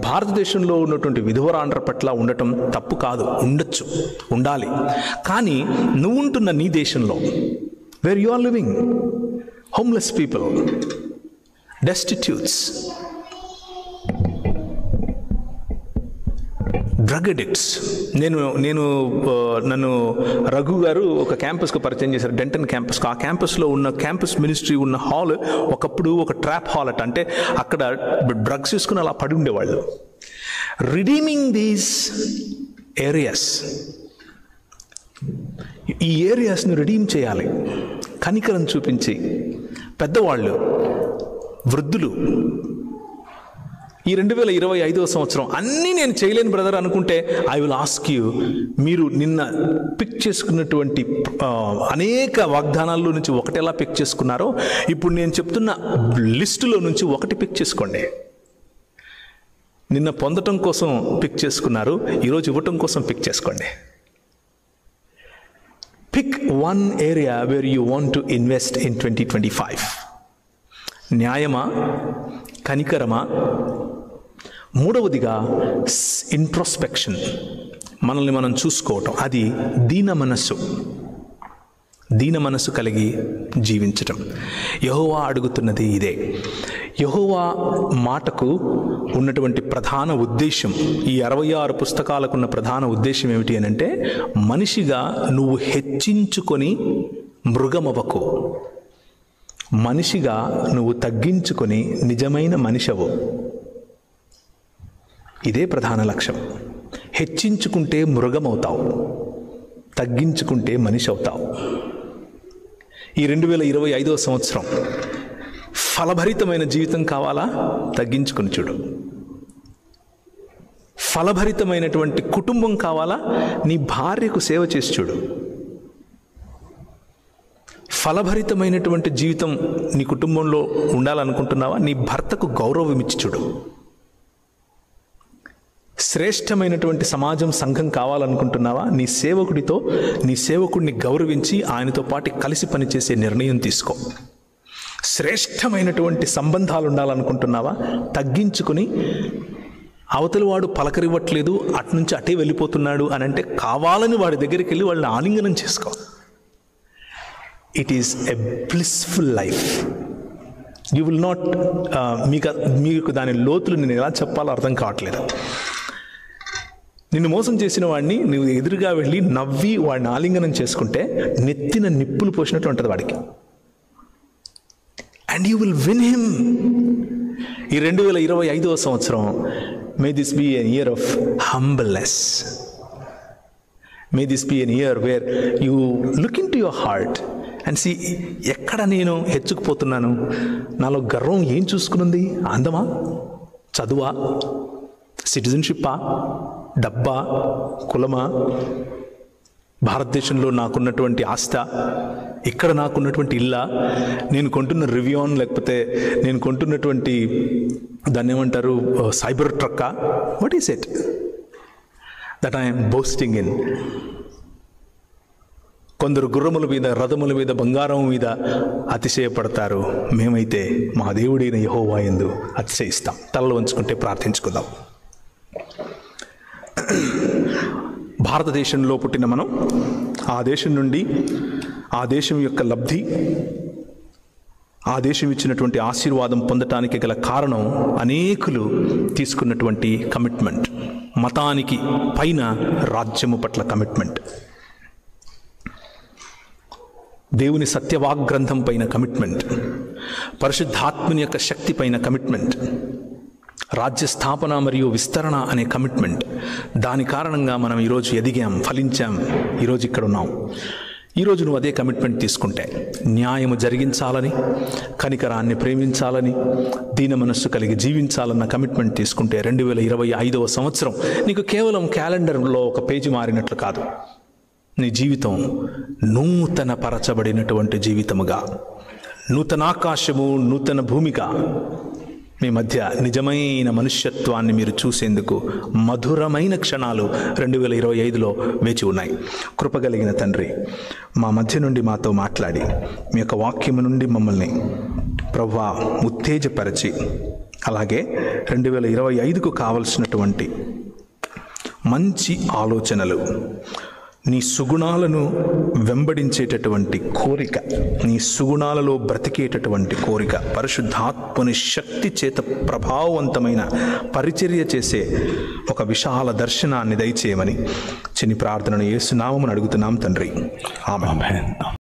భారతదేశంలో ఉన్నటువంటి విధవరాండ్ర పట్ల ఉండటం తప్పు కాదు. ఉండొచ్చు, ఉండాలి. కానీ నువ్వు ఉంటున్న నీ దేశంలో, where you are living, homeless people, destitutes, drug addicts. నన్ను రఘు గారు ఒక క్యాంపస్కు పరిచయం చేశారు, డెంటన్ క్యాంపస్కు. ఆ క్యాంపస్లో ఉన్న క్యాంపస్ మినిస్ట్రీ ఉన్న హాల్ ఒకప్పుడు ఒక ట్రాప్ హాల్ అట. అంటే అక్కడ డ్రగ్స్ తీసుకుని అలా పడి ఉండేవాళ్ళు. రిడీమింగ్ దీస్ ఏరియాస్, ఈ ఏరియాస్ను రిడీమ్ చేయాలి. కనికరం చూపించి పెద్దవాళ్ళు, వృద్ధులు. ఈ 2025వ సంవత్సరం అన్నీ నేను చేయలేను బ్రదర్ అనుకుంటే, ఐ విల్ ఆస్క్ యూ, మీరు నిన్న పిక్ చేసుకున్నటువంటి అనేక వాగ్దానాల్లో నుంచి ఒకటి ఎలా పిక్ చేసుకున్నారో, ఇప్పుడు నేను చెప్తున్న లిస్టులో నుంచి ఒకటి పిక్ చేసుకోండి. నిన్న పొందటం కోసం పిక్ చేసుకున్నారు, ఈరోజు ఇవ్వటం కోసం పిక్ చేసుకోండి. Pick one area where you want to invest in 2025. న్యాయమా, కనికరమా, మూడవదిగా ఇంట్రోస్పెక్షన్, మనల్ని మనం చూసుకోవటం, అది దీన మనస్సు, దీన మనస్సు కలిగి జీవించటం. యెహోవా అడుగుతున్నది ఇదే. యెహోవా మాటకు ఉన్నటువంటి ప్రధాన ఉద్దేశం, ఈ 66 పుస్తకాలకున్న ప్రధాన ఉద్దేశం ఏమిటి అని అంటే, మనిషిగా నువ్వు హెచ్చించుకొని మృగమవకు, మనిషిగా నువ్వు తగ్గించుకొని నిజమైన మనిషవు. ఇదే ప్రధాన లక్ష్యం. హెచ్చించుకుంటే మృగమవుతావు, తగ్గించుకుంటే మనిషి అవుతావు. ఈ 2025వ సంవత్సరం ఫలభరితమైన జీవితం కావాలా? తగ్గించుకుని చూడు. ఫలభరితమైనటువంటి కుటుంబం కావాలా? నీ భార్యకు సేవ చేసి చూడు. ఫలభరితమైనటువంటి జీవితం నీ కుటుంబంలో ఉండాలనుకుంటున్నావా? నీ భర్తకు గౌరవం ఇచ్చి చూడు. శ్రేష్టమైనటువంటి సమాజం, సంఘం కావాలనుకుంటున్నావా? నీ సేవకుడితో, నీ సేవకుడిని గౌరవించి ఆయనతో పాటు కలిసి పనిచేసే నిర్ణయం తీసుకో. శ్రేష్టమైనటువంటి సంబంధాలు ఉండాలనుకుంటున్నావా? తగ్గించుకుని, అవతలి వాడు పలకరివ్వట్లేదు, అట్నుంచి అటే వెళ్ళిపోతున్నాడు అని అంటే కావాలని వాడి దగ్గరికి వెళ్ళి వాళ్ళని ఆలింగనం చేసుకో. It is a blissful life. You will not మీకు దాని లోతులు నేను ఎలా చెప్పాలో అర్థం కావట్లేదు. నిన్ను మోసం చేసిన వాడిని నువ్వు ఎదురుగా వెళ్ళి నవ్వి వాడిని ఆలింగనం చేసుకుంటే నెత్తిన నిప్పులు పోసినట్టు ఉంటుంది వాడికి. And you will win him. ఈ 2025వ సంవత్సరం, may this be an year of humbleness. May this be an year where you look in to your heart and see, ఎక్కడ నేను హెచ్చుకుపోతున్నాను, నాలో గర్వం ఏం చూసుకునుంది? అందమా, చదువా, సిటిజన్షిప్పా, డబ్బా, కులమా, భారతదేశంలో నాకున్నటువంటి ఆస్త, ఇక్కడ నాకున్నటువంటి ఇల్లా, నేను కొంటున్న రివ్యూన్, లేకపోతే నేను కొంటున్నటువంటి దాన్ని ఏమంటారు సైబర్ ట్రక్కా? What is it that I'm boasting in? కొందరు గుర్రముల మీద, రథముల మీద, బంగారం మీద అతిశయపడతారు. మేమైతే మా దేవుడైన యెహోవా యందు అతిశయిస్తాం. తలలు వంచుకుంటే ప్రార్థించుకుందాం. భారతదేశంలో పుట్టిన మనం ఆ దేశం నుండి, ఆ దేశం యొక్క లబ్ధి, ఆ దేశం ఇచ్చినటువంటి ఆశీర్వాదం పొందటానికి గల కారణం అనేకులు తీసుకున్నటువంటి కమిట్మెంట్. మతానికి పైన రాజ్యము పట్ల కమిట్మెంట్, దేవుని సత్యవాగ్రంథం పైన కమిట్మెంట్, పరిశుద్ధాత్మని యొక్క శక్తి పైన కమిట్మెంట్, రాజ్య స్థాపన మరియు విస్తరణ అనే కమిట్మెంట్. దాని కారణంగా మనం ఈరోజు ఎదిగాం, ఫలించాం, ఈరోజు ఇక్కడ ఉన్నాం. ఈరోజు నువ్వు అదే కమిట్మెంట్ తీసుకుంటే, న్యాయము జరిగించాలని, కనికరాన్ని ప్రేమించాలని, దీన మనస్సు కలిగి జీవించాలన్న కమిట్మెంట్ తీసుకుంటే 2025వ సంవత్సరం నీకు కేవలం క్యాలెండర్లో ఒక పేజీ మారినట్లు కాదు, నీ జీవితం నూతన పరచబడినటువంటి జీవితముగా, నూతన ఆకాశము, నూతన భూమిగా, మీ మధ్య నిజమైన మనుష్యత్వాన్ని మీరు చూసేందుకు మధురమైన క్షణాలు 2025లో వేచి ఉన్నాయి. కృపగలిగిన తండ్రి, మా మధ్య నుండి మాతో మాట్లాడి, మీ యొక్క వాక్యము నుండి మమ్మల్ని ప్రభువా ఉత్తేజపరిచి, అలాగే 2025కు కావలసినటువంటి మంచి ఆలోచనలు, నీ సుగుణాలను వెంబడించేటటువంటి కోరిక, నీ సుగుణాలలో బ్రతికేటటువంటి కోరిక, పరిశుద్ధాత్మని శక్తి చేత ప్రభావవంతమైన పరిచర్య చేసే ఒక విశాల దర్శనాన్ని దయచేయమని చిన్ని ప్రార్థనను యేసు నామమున అడుగుతున్నాం తండ్రి. ఆమేన్.